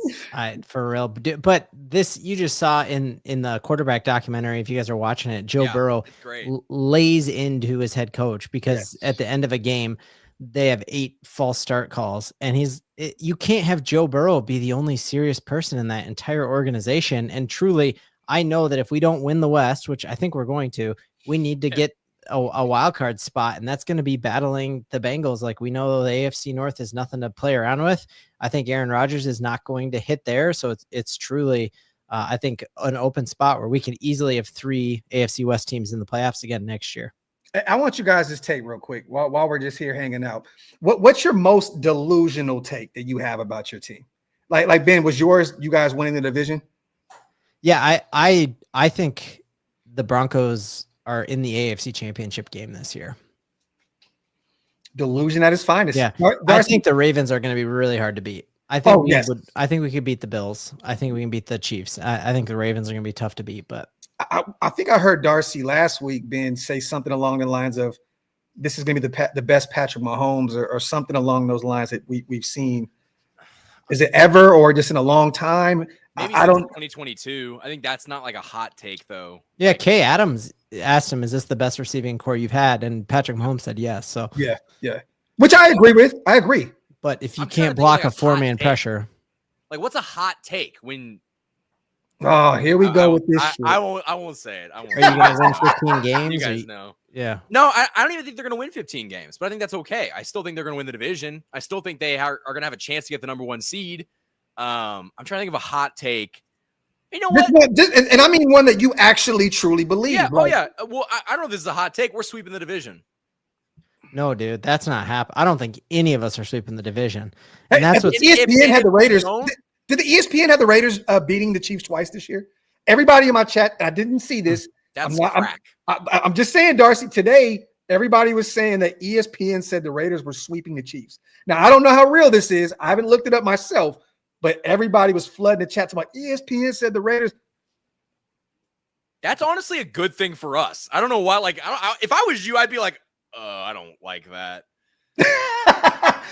For real. But this, you just saw in the quarterback documentary, if you guys are watching it, Joe Burrow lays into his head coach because at the end of a game, they have 8 false start calls, and you can't have Joe Burrow be the only serious person in that entire organization. And truly, I know that if we don't win the West, which I think we're going to, we need to get a wild card spot, and that's going to be battling the Bengals. Like, we know the AFC North is nothing to play around with. I think Aaron Rodgers is not going to hit there. So it's truly, I think, an open spot where we can easily have 3 AFC West teams in the playoffs again next year. I want you guys to take real quick while we're just here hanging out. What's your most delusional take that you have about your team? Like Ben, was yours you guys winning the division? Yeah, I think the Broncos are in the AFC Championship game this year. Delusion at its finest. Yeah, I think the Ravens are going to be really hard to beat. I think I think we could beat the Bills. I think we can beat the Chiefs. I think the Ravens are going to be tough to beat. But I think I heard Darcy last week, Ben, say something along the lines of, "This is going to be the best Patrick Mahomes," or something along those lines that we've seen. Is it ever, or just in a long time? Maybe I don't. 2022. I think that's not like a hot take, though. Yeah, Kay Adams asked him, "Is this the best receiving core you've had?" And Patrick Mahomes said yes. So yeah, which I agree with. I agree. But if you can't block a 4-man pressure, like, what's a hot take when? Oh, here we go with this. I won't say it. Are you going to win 15 games? You guys know. Yeah. No, I don't even think they're going to win 15 games, but I think that's okay. I still think they're going to win the division. I still think they are going to have a chance to get the number 1 seed. I'm trying to think of a hot take. You know what? And I mean one that you actually truly believe. Yeah. Right? Oh, yeah. Well, I don't know if this is a hot take. We're sweeping the division. No, dude, that's not happening. I don't think any of us are sweeping the division. And that's what ESPN had the Raiders. Did the ESPN have the Raiders beating the Chiefs twice this year? Everybody in my chat, I didn't see this. That's crack. I'm just saying, Darcy, today, everybody was saying that ESPN said the Raiders were sweeping the Chiefs. Now, I don't know how real this is. I haven't looked it up myself, but everybody was flooding the chat to my ESPN said the Raiders. That's honestly a good thing for us. I don't know why. Like, if I was you, I'd be like, I don't like that.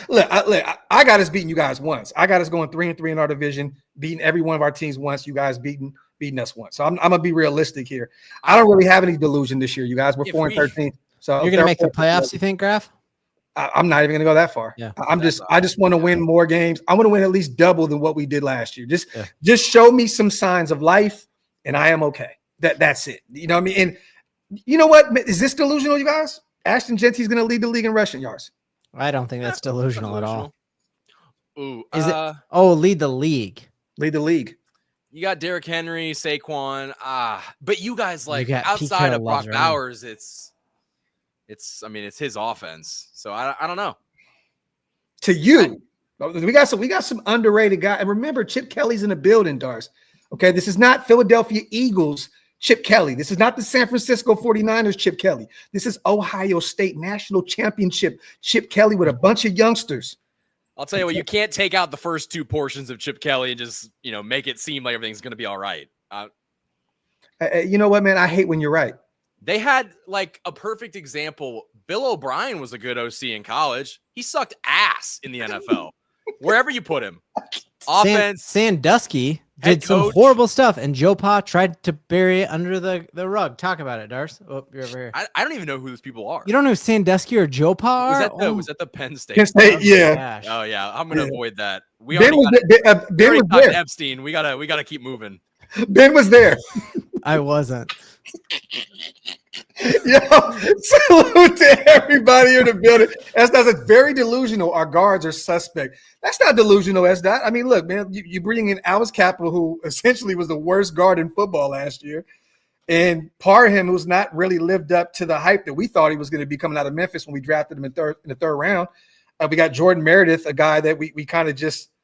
Look, I got us beating you guys once. I got us going 3-3 in our division, beating every one of our teams once. You guys beating us once. So I'm gonna be realistic here. I don't really have any delusion this year. You guys were 4-13. So you're gonna make the playoffs, you think, Graphk? I'm not even gonna go that far. Yeah. I just want to win more games. I want to win at least double than what we did last year. Just show me some signs of life, and I am okay. That's it. You know what I mean? And you know what? Is this delusional, you guys? Ashton Genty's gonna lead the league in rushing yards. I don't think that's delusional at all. Ooh, is it? Oh, lead the league. Lead the league. You got Derrick Henry, Saquon. But you guys, like, outside Pete of Brock Bowers, it's his offense. So I don't know. To you, we got some underrated guy. And remember, Chip Kelly's in the building, Dars. Okay, this is not Philadelphia Eagles Chip Kelly. This is not the San Francisco 49ers Chip Kelly. This is Ohio State National Championship Chip Kelly with a bunch of youngsters. I'll tell you what, you can't take out the first 2 portions of Chip Kelly and just, make it seem like everything's going to be all right. You know what, man? I hate when you're right. They had like a perfect example. Bill O'Brien was a good OC in college. He sucked ass in the NFL. Wherever you put him. Offense. Sandusky did some horrible stuff, and Joe Pa tried to bury it under the rug. Talk about it, Dars. Oh, you're over here. I don't even know who those people are. You don't know who Sandusky or Joe Pa are? Was that the Penn State? Penn State, yeah. Oh yeah, I'm gonna avoid that. Ben was there. Epstein. We gotta keep moving. Ben was there. I wasn't. Yo, salute to everybody in the building. That's very delusional. Our guards are suspect. That's not delusional, S-Dot. I mean, look, man, you bring in Alice Capital, who essentially was the worst guard in football last year, and Parham, who's not really lived up to the hype that we thought he was going to be coming out of Memphis when we drafted him in the third round. We got Jordan Meredith, a guy that we kind of just –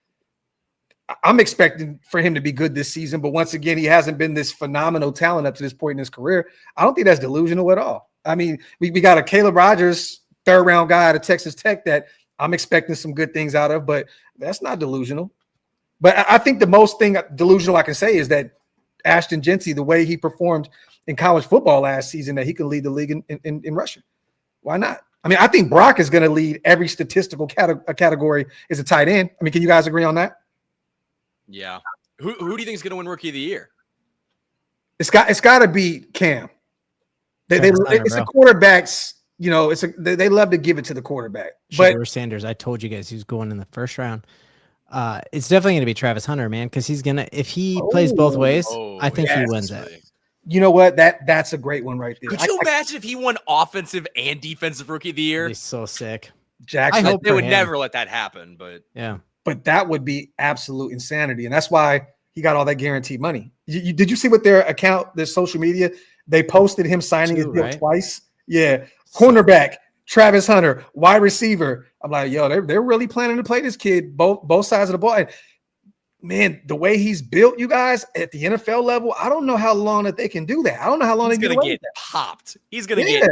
I'm expecting for him to be good this season, but once again, he hasn't been this phenomenal talent up to this point in his career. I don't think that's delusional at all. I mean, we got a Caleb Rogers, third-round guy out of Texas Tech that I'm expecting some good things out of, but that's not delusional. But I think the most thing delusional I can say is that Ashton Genty, the way he performed in college football last season, that he can lead the league in rushing. Why not? I mean, I think Brock is going to lead every statistical category as a tight end. I mean, can you guys agree on that? Yeah. Who do you think is going to win Rookie of the Year? It's got to be Cam. It's a quarterback's you know, they love to give it to the quarterback. Shedeur Sanders, I told you guys he was going in the first round. It's definitely going to be Travis Hunter, man, because if he plays both ways, I think he wins it. You know what? That's a great one right there. Could you imagine if he won offensive and defensive rookie of the year? He's so sick. Jackson, I hope they would never let that happen, but but that would be absolute insanity, and that's why he got all that guaranteed money. Did you see what their account, their social media? They posted him signing his deal twice. Yeah, cornerback Travis Hunter, wide receiver. I'm like, yo, they're really planning to play this kid both sides of the ball. And man, the way he's built, you guys, at the NFL level, I don't know how long that they can do that. I don't know how long he's they're going to get popped. He's going to get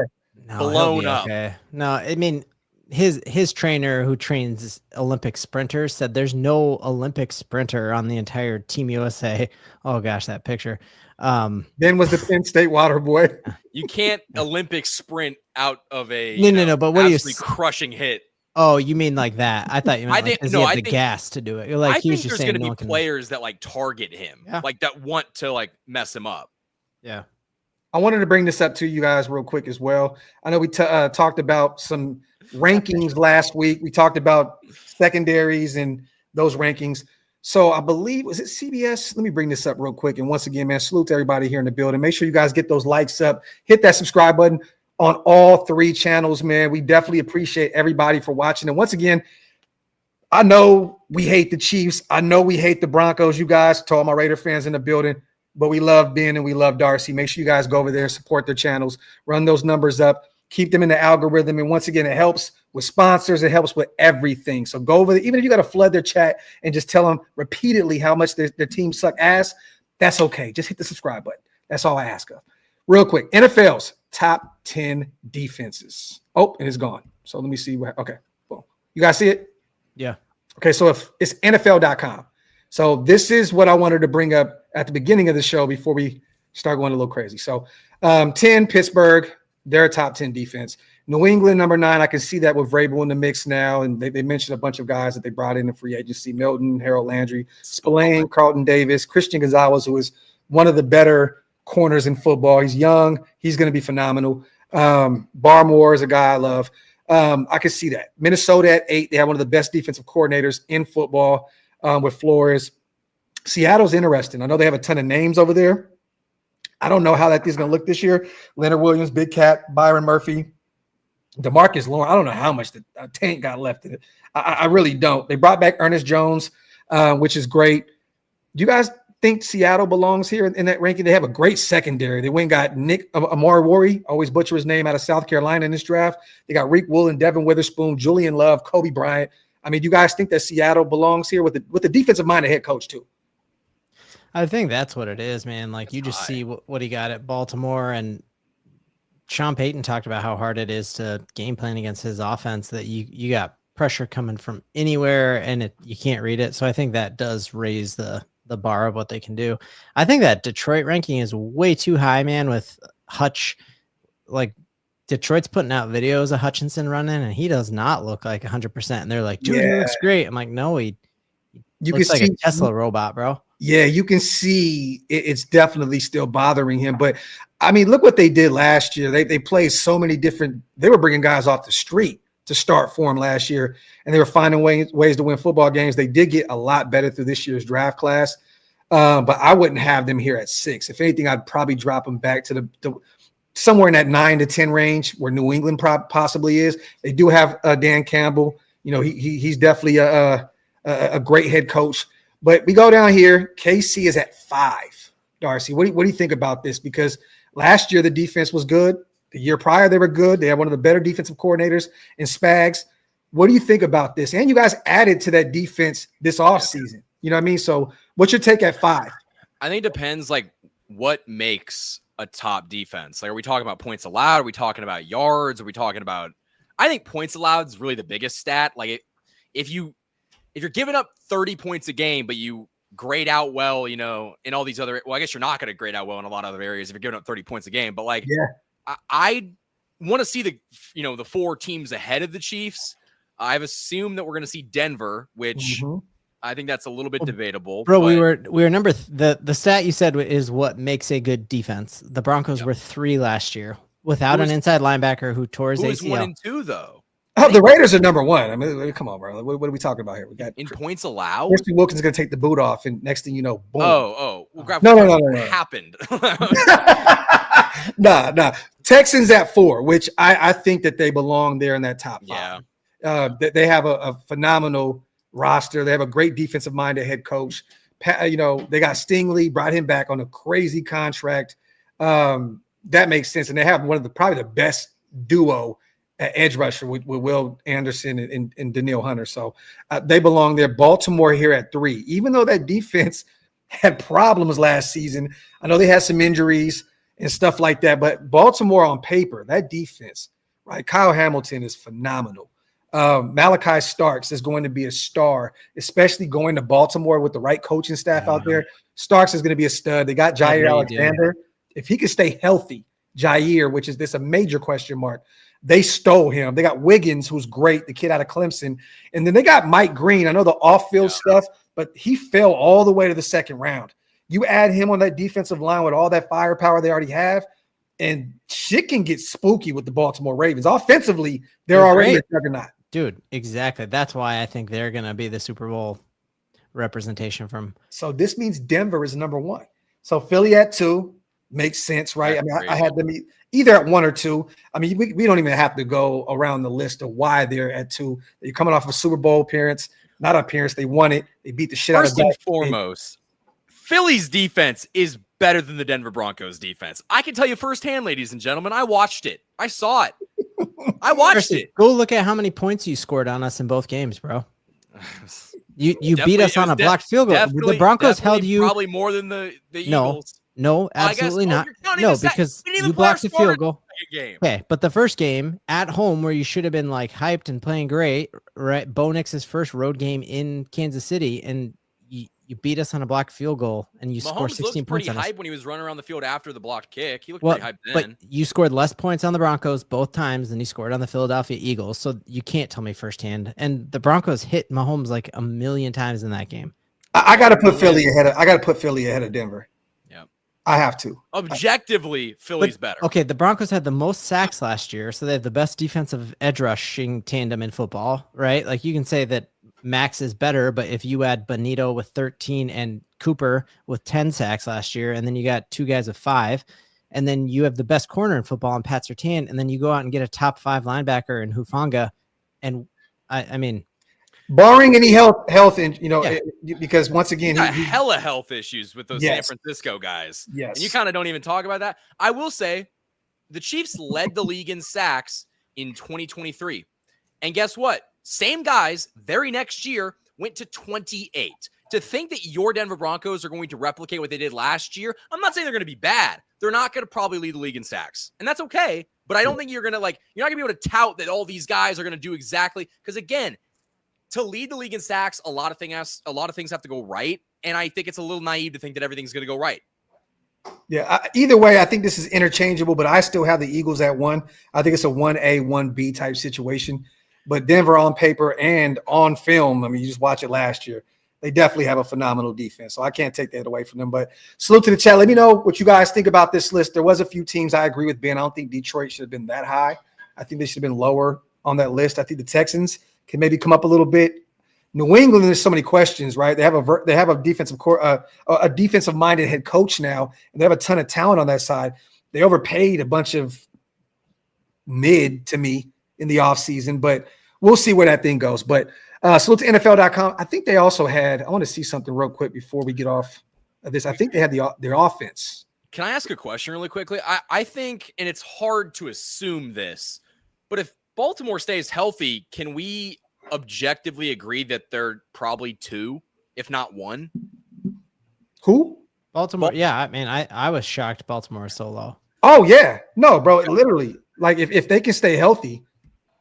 blown up. Okay. No, I mean, his trainer who trains Olympic sprinters said there's no Olympic sprinter on the entire Team USA. Oh gosh, that picture. Then was the Penn State water boy. You can't Olympic sprint out of a no. But what are you crushing hit? Oh, you mean like that? I thought you meant he had the gas to do it. You're like, I think there's going to be players that like target him, like that want to like mess him up. Yeah. I wanted to bring this up to you guys real quick as well. I know we talked about some rankings last week. We talked about secondaries and those rankings. So I believe, was it CBS? Let me bring this up real quick. And once again, man, salute to everybody here in the building. Make sure you guys get those likes up. Hit that subscribe button on all 3 channels, man. We definitely appreciate everybody for watching. And once again, I know we hate the Chiefs. I know we hate the Broncos, you guys, to all my Raider fans in the building. But we love Ben and we love Darcy. Make sure you guys go over there and support their channels. Run those numbers up. Keep them in the algorithm. And once again, it helps with sponsors. It helps with everything. So go over there. Even if you got to flood their chat and just tell them repeatedly how much their team suck ass, that's okay. Just hit the subscribe button. That's all I ask of. Real quick, NFL's top 10 defenses. Oh, and it's gone. So let me see. Okay. Boom. You guys see it? Yeah. Okay. So if it's NFL.com. So this is what I wanted to bring up at the beginning of the show before we start going a little crazy. So 10, Pittsburgh, they're a top 10 defense. New England, number 9, I can see that with Vrabel in the mix now. And they mentioned a bunch of guys that they brought in free agency: Milton, Harold Landry, Spillane, Carlton Davis, Christian Gonzalez, who is one of the better corners in football. He's young. He's going to be phenomenal. Barmore is a guy I love. I can see that. Minnesota at 8, they have one of the best defensive coordinators in football with Flores. Seattle's interesting. I know they have a ton of names over there. I don't know how that is going to look this year. Leonard Williams, Big Cat, Byron Murphy, DeMarcus Lawrence. I don't know how much the tank got left in it. I really don't. They brought back Ernest Jones, which is great. Do you guys think Seattle belongs here in that ranking? They have a great secondary. They went and got Nick Amari, always butcher his name, out of South Carolina in this draft. They got Reek Woolen, Devin Witherspoon, Julian Love, Kobe Bryant. I mean, do you guys think that Seattle belongs here with the defensive-minded head coach too? I think that's what it is, man. Like, you just see what he got at Baltimore, and Sean Payton talked about how hard it is to game plan against his offense, that you got pressure coming from anywhere and you can't read it. So I think that does raise the bar of what they can do. I think that Detroit ranking is way too high, man, with Hutch. Like, Detroit's putting out videos of Hutchinson running, and he does not look like 100%. And they're like, dude, he looks great. I'm like, no, you looks like a Tesla robot, bro. Yeah, you can see it's definitely still bothering him. But, I mean, look what they did last year. They played so many different – they were bringing guys off the street to start for him last year, and they were finding ways to win football games. They did get a lot better through this year's draft class, but I wouldn't have them here at 6. If anything, I'd probably drop them back to the somewhere in that 9 to 10 range where New England possibly is. They do have Dan Campbell. You know, he's definitely a great head coach. But we go down here. KC is at 5. Darcy, what do you think about this? Because last year the defense was good. The year prior they were good. They had one of the better defensive coordinators in Spags. What do you think about this? And you guys added to that defense this offseason. You know what I mean? So what's your take at 5? I think it depends, like, what makes a top defense. Like, are we talking about points allowed? Are we talking about yards? Are we talking about – I think points allowed is really the biggest stat. Like, if you're giving up 30 points a game, but you grade out well, you know, in all these other – well, I guess you're not going to grade out well in a lot of other areas if you're giving up 30 points a game. But, like, I want to see the 4 teams ahead of the Chiefs. I've assumed that we're going to see Denver, which I think that's a little bit debatable. Bro, we were the stat you said is what makes a good defense. The Broncos were 3 last year. Without an inside linebacker who tore his Who is ACL. 1 and 2 though? Oh, the Raiders are number 1. I mean, come on, bro. What are we talking about here? We got In points allowed. Christian Wilkins is going to take the boot off, and next thing you know, boom. Well, No. Happened. Nah. Texans at 4, which I think that they belong there in that top 5. Yeah. They have a phenomenal roster. They have a great defensive-minded head coach. They got Stingley, brought him back on a crazy contract. That makes sense, and they have one of probably the best duo at edge rusher with Will Anderson and Danielle Hunter. So they belong there. Baltimore here at 3, even though that defense had problems last season. I know they had some injuries and stuff like that, but Baltimore on paper, that defense, right? Kyle Hamilton is phenomenal. Malachi Starks is going to be a star, especially going to Baltimore with the right coaching staff out there. Starks is going to be a stud. They got Jair Alexander. If he could stay healthy, Jair, which is a major question mark, they stole him. They got Wiggins, who's great, the kid out of Clemson. And then they got Mike Green. I know the off-field stuff, but he fell all the way to the second round. You add him on that defensive line with all that firepower they already have, and shit can get spooky with the Baltimore Ravens. Offensively, they're already a juggernaut. Dude, exactly. That's why I think they're going to be the Super Bowl representation from. So this means Denver is number 1. So Philly at 2 makes sense, right? I had them either at 1 or 2. I mean, we don't even have to go around the list of why they're at 2. They're coming off a Super Bowl appearance, not appearance. They won it. They beat the shit out of First and foremost, Philly's defense is better than the Denver Broncos defense. I can tell you firsthand, ladies and gentlemen, I watched it. I saw it. I watched it. Go look at how many points you scored on us in both games, bro. You beat us on a blocked field goal. The Broncos held you probably more than the Eagles. No, absolutely not. No, because you blocked the field goal. Okay, but the first game at home where you should have been like hyped and playing great, right? Bo Nix's first road game in Kansas City, and you beat us on a blocked field goal, and you scored 16 points on us. Pretty hyped when he was running around the field after the blocked kick. He looked pretty hyped then. But you scored less points on the Broncos both times than you scored on the Philadelphia Eagles, so you can't tell me firsthand. And the Broncos hit Mahomes like a million times in that game. I got to put Philly ahead of Denver. I have to. Objectively, Philly's better. Okay, the Broncos had the most sacks last year, so they have the best defensive edge rushing tandem in football, right? Like you can say that Max is better, but if you add Benito with 13 and Cooper with 10 sacks last year, and then you got 2 guys with 5, and then you have the best corner in football in Pat Surtain, and then you go out and get a top 5 linebacker in Hufanga, and I mean, barring any health, and because once again, he got hella health issues with those San Francisco guys. Yes, and you kind of don't even talk about that. I will say, the Chiefs led the league in sacks in 2023, and guess what? Same guys, very next year went to 28. To think that your Denver Broncos are going to replicate what they did last year, I'm not saying they're going to be bad. They're not going to probably lead the league in sacks, and that's okay. But I don't think you're not going to be able to tout that all these guys are going to do exactly, because again, to lead the league in sacks, a lot of things have to go right, and I think it's a little naive to think that everything's going to go right. Yeah, either way, I think this is interchangeable, but I still have the Eagles at 1. I think it's a 1A, 1B type situation. But Denver on paper and on film, I mean, you just watch it last year, they definitely have a phenomenal defense. So I can't take that away from them. But salute to the chat. Let me know what you guys think about this list. There was a few teams I agree with Ben. I don't think Detroit should have been that high. I think they should have been lower on that list. I think the Texans can maybe come up a little bit. New England, there's so many questions, right? They have a defensive minded head coach now, and they have a ton of talent on that side. They overpaid a bunch of mid to me in the offseason, but we'll see where that thing goes. But salute to NFL.com. I think they also had, I want to see something real quick before we get off of this. I think they had their offense. Can I ask a question really quickly? I think, and it's hard to assume this, but if Baltimore stays healthy, can we objectively agree that they're probably 2, if not 1? Who? Baltimore. Yeah, I mean, I was shocked Baltimore is so low. Oh, yeah. No, bro, literally. Like, if they can stay healthy.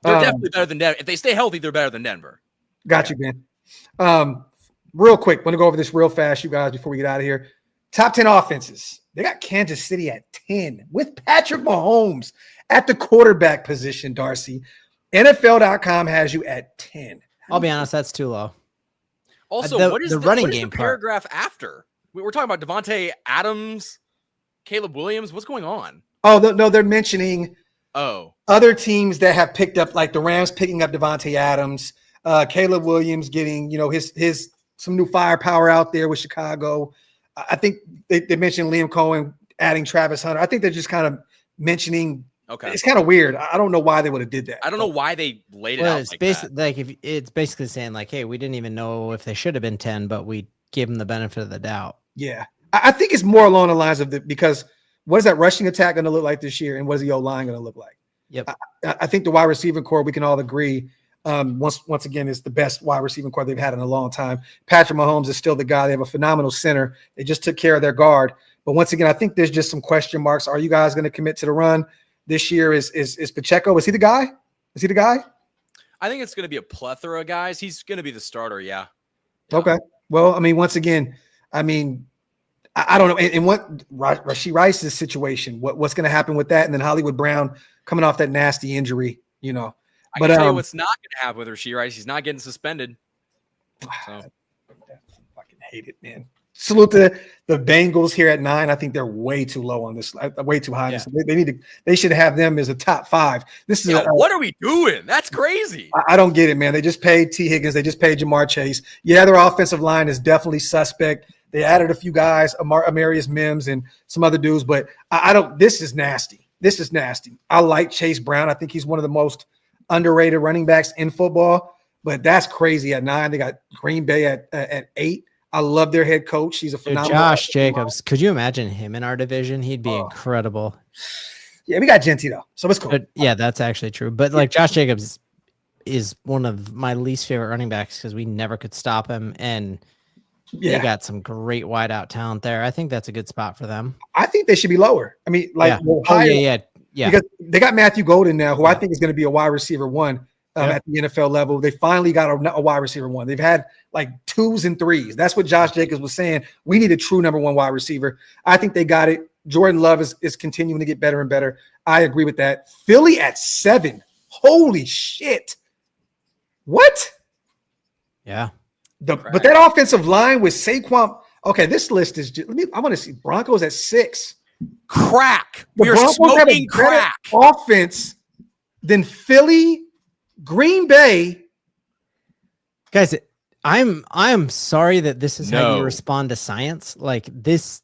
They're definitely better than Denver. If they stay healthy, they're better than Denver. Got you, Ben. Real quick, want to go over this real fast, you guys, before we get out of here. Top 10 offenses. They got Kansas City at 10 with Patrick Mahomes at the quarterback position, Darcy. NFL.com has you at 10. I'll be honest, that's too low. Also, what is the running game paragraph after? We're talking about Devontae Adams, Caleb Williams. What's going on? Oh, no, they're mentioning other teams that have picked up, like the Rams picking up Devontae Adams, Caleb Williams getting, his some new firepower out there with Chicago. I think they mentioned Liam Cohen adding Travis Hunter. I think they're just kind of mentioning. Okay, it's kind of weird. I don't know why they would have did that. I don't know why they laid it out it's like that. Like if it's basically saying like, hey, we didn't even know if they should have been 10, but we gave them the benefit of the doubt. Yeah, I think it's more along the lines of because what is that rushing attack going to look like this year, and what is the O-line going to look like? Yep. I think the wide receiving core, we can all agree, once again, is the best wide receiving core they've had in a long time. Patrick Mahomes is still the guy. They have a phenomenal center. They just took care of their guard. But once again, I think there's just some question marks. Are you guys going to commit to the run this year? Is Pacheco? Is he the guy? Is he the guy? I think it's going to be a plethora of guys. He's going to be the starter. Yeah. Okay. Well, I mean, once again, I don't know. And what Rashee Rice's situation, what's going to happen with that? And then Hollywood Brown coming off that nasty injury, I can tell you what's not going to happen with Rashee Rice. He's not getting suspended. So. I fucking hate it, man. Salute to the Bengals here at 9. I think they're way too low on this, way too high. Yeah. They should have them as a top 5. This is what are we doing? That's crazy. I don't get it, man. They just paid T. Higgins. They just paid Jamar Chase. Yeah, their offensive line is definitely suspect. They added a few guys, Amarius Mims and some other dudes, but I don't. This is nasty. This is nasty. I like Chase Brown. I think he's one of the most underrated running backs in football, but that's crazy at 9. They got Green Bay at 8. I love their head coach. He's a phenomenal. Josh Jacobs. Could you imagine him in our division? He'd be incredible. Yeah, we got Genty though, so it's cool. But, yeah, that's actually true. But like Josh Jacobs is one of my least favorite running backs because we never could stop him, and they got some great wideout talent there. I think that's a good spot for them. I think they should be lower. I mean, like higher. Yeah. Because they got Matthew Golden now, who I think is going to be a wide receiver 1. At the NFL level. They finally got a wide receiver 1. They've had like 2s and 3s. That's what Josh Jacobs was saying. We need a true number 1 wide receiver. I think they got it. Jordan Love is continuing to get better and better. I agree with that. Philly at 7. Holy shit. What? Yeah. But that offensive line with Saquon. Okay, this list is just, I want to see Broncos at 6. Crack. We are smoking crack. Offense than Philly, Green Bay. Guys, I'm sorry that this is how you respond to science. Like this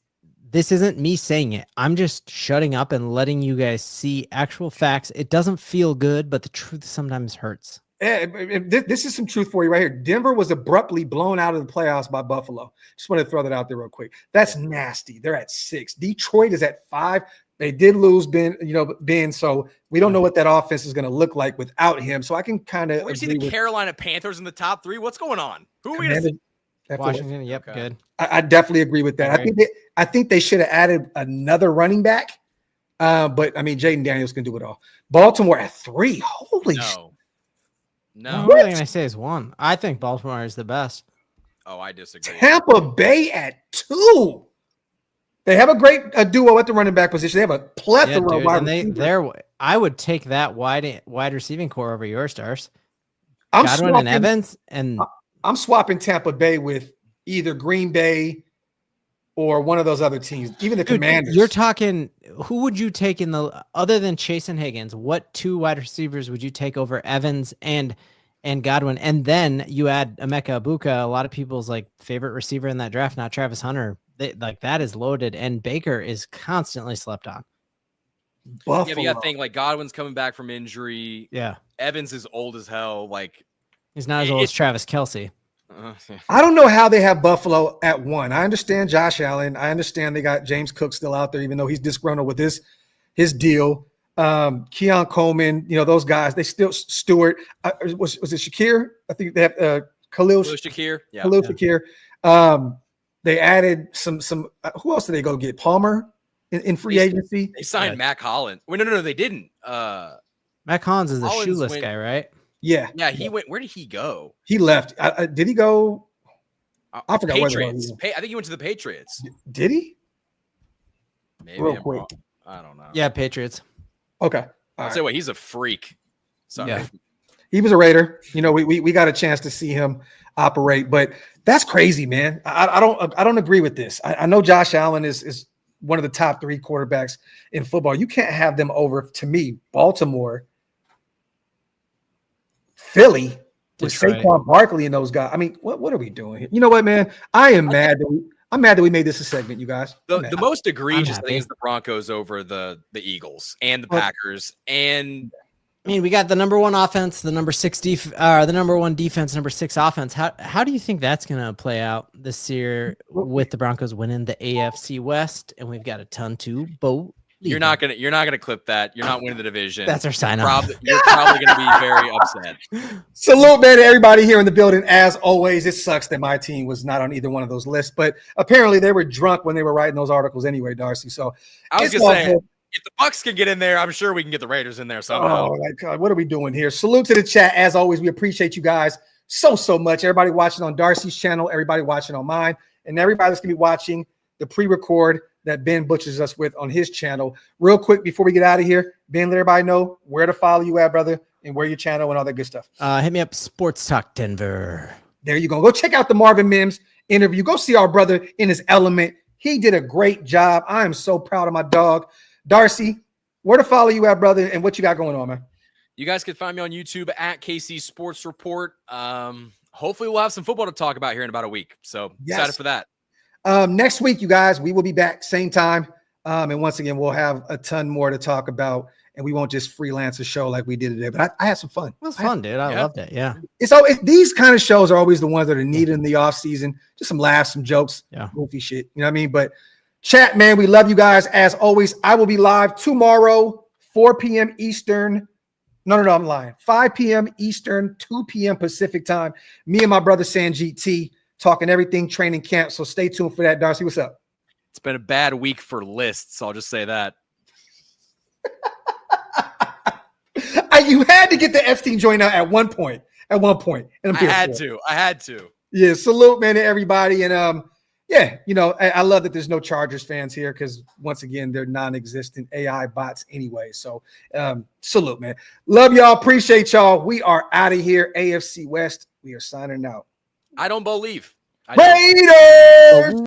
isn't me saying it. I'm just shutting up and letting you guys see actual facts. It doesn't feel good, but the truth sometimes hurts. This is some truth for you right here. Denver was abruptly blown out of the playoffs by Buffalo. Just want to throw that out there real quick. That's nasty. They're at 6. Detroit is at 5. They did lose Ben, so we don't know what that offense is going to look like without him. So I can kind of see the Carolina Panthers in the top 3. What's going on? Who are we going to see? Washington. Yep, okay. Good. I definitely agree with that. Okay. I think they should have added another running back. But I mean, Jaden Daniels can do it all. Baltimore at 3. Holy shit. No. What thing I say is 1. I think Baltimore is the best. Oh, I disagree. Tampa Bay at 2. They have a great duo at the running back position. They have a plethora of wide receivers. I would take that wide receiving core over your stars. Godwin and Evans, and I'm swapping Tampa Bay with either Green Bay or one of those other teams, even the Commanders. You're talking. Who would you take other than Chase and Higgins? What 2 wide receivers would you take over Evans and Godwin? And then you add Emeka Egbuka, a lot of people's favorite receiver in that draft, not Travis Hunter. That is loaded, and Baker is constantly slept on. Buffalo. Yeah, but you got to think Godwin's coming back from injury. Yeah, Evans is old as hell. He's not as old as Travis Kelce. I don't know how they have Buffalo at 1. I understand Josh Allen. I understand they got James Cook still out there, even though he's disgruntled with his deal. Keon Coleman, those guys. They still Stewart. Was it Shakir? I think they have Khalil Shakir. Yeah. Khalil Shakir. They added some. Who else did they go get? Palmer in free agency. They signed Mac Hollins. Wait, no, they didn't. Mac Hollins is the shoeless guy, right? Yeah. Yeah, he went. Where did he go? He left. Did he go? I forgot where he was. I think he went to the Patriots. Did he? Maybe real quick. I don't know. Yeah, Patriots. Okay. I'll say what, he's a freak. Sorry. Yeah. He was a Raider. We got a chance to see him operate, but that's crazy, man. I don't agree with this. I know Josh Allen is one of the top 3 quarterbacks in football. You can't have them over, to me, Baltimore, Philly, with Saquon Barkley and those guys. I mean, what are we doing here? You know what, man? I'm mad that we made this a segment, you guys. The most egregious thing is the Broncos over the Eagles and the Packers. And I mean, we got the number 1 offense, the number 1 defense, number 6 offense. How do you think that's going to play out this year with the Broncos winning the AFC West? And we've got a ton to boat. You're not gonna clip that. You're not winning the division. That's our sign off. You're probably gonna be very upset. Salute, man, to everybody here in the building. As always, it sucks that my team was not on either one of those lists, but apparently they were drunk when they were writing those articles anyway, Darcy. So I was gonna say, if the Bucs can get in there, I'm sure we can get the Raiders in there somehow. Oh my God, what are we doing here? Salute to the chat. As always, we appreciate you guys so much. Everybody watching on Darcy's channel, everybody watching on mine, and everybody that's gonna be watching the pre-record that Ben butchers us with on his channel. Real quick before we get out of here, Ben, let everybody know where to follow you at, brother, and where your channel and all that good stuff. Hit me up, Sports Talk Denver. There you go. Go check out the Marvin Mims interview. Go see our brother in his element. He did a great job. I am so proud of my dog. Darcy, where to follow you at, brother, and what you got going on, man? You guys can find me on YouTube at KC Sports Report. Hopefully we'll have some football to talk about here in about a week. So excited for that. Next week, you guys, we will be back same time. And once again, we'll have a ton more to talk about, and we won't just freelance a show like we did today. But I had some fun. It was fun, dude. I loved it. Yeah. These kind of shows are always the ones that are needed in the off season. Just some laughs, some jokes, goofy shit. You know what I mean? But chat, man, we love you guys. As always, I will be live tomorrow, 4 p.m. Eastern. No, I'm lying. 5 p.m. Eastern, 2 p.m. Pacific time. Me and my brother Sanjit T talking everything training camp. So stay tuned for that. Darcy, what's up? It's been a bad week for lists. I'll just say that. You had to get the Epstein joint out at one point. And I had to. Yeah, salute, man, to everybody. And I love that there's no Chargers fans here because once again, they're non-existent AI bots anyway. So salute, man. Love y'all. Appreciate y'all. We are out of here. AFC West. We are signing out. I don't believe. Raiders!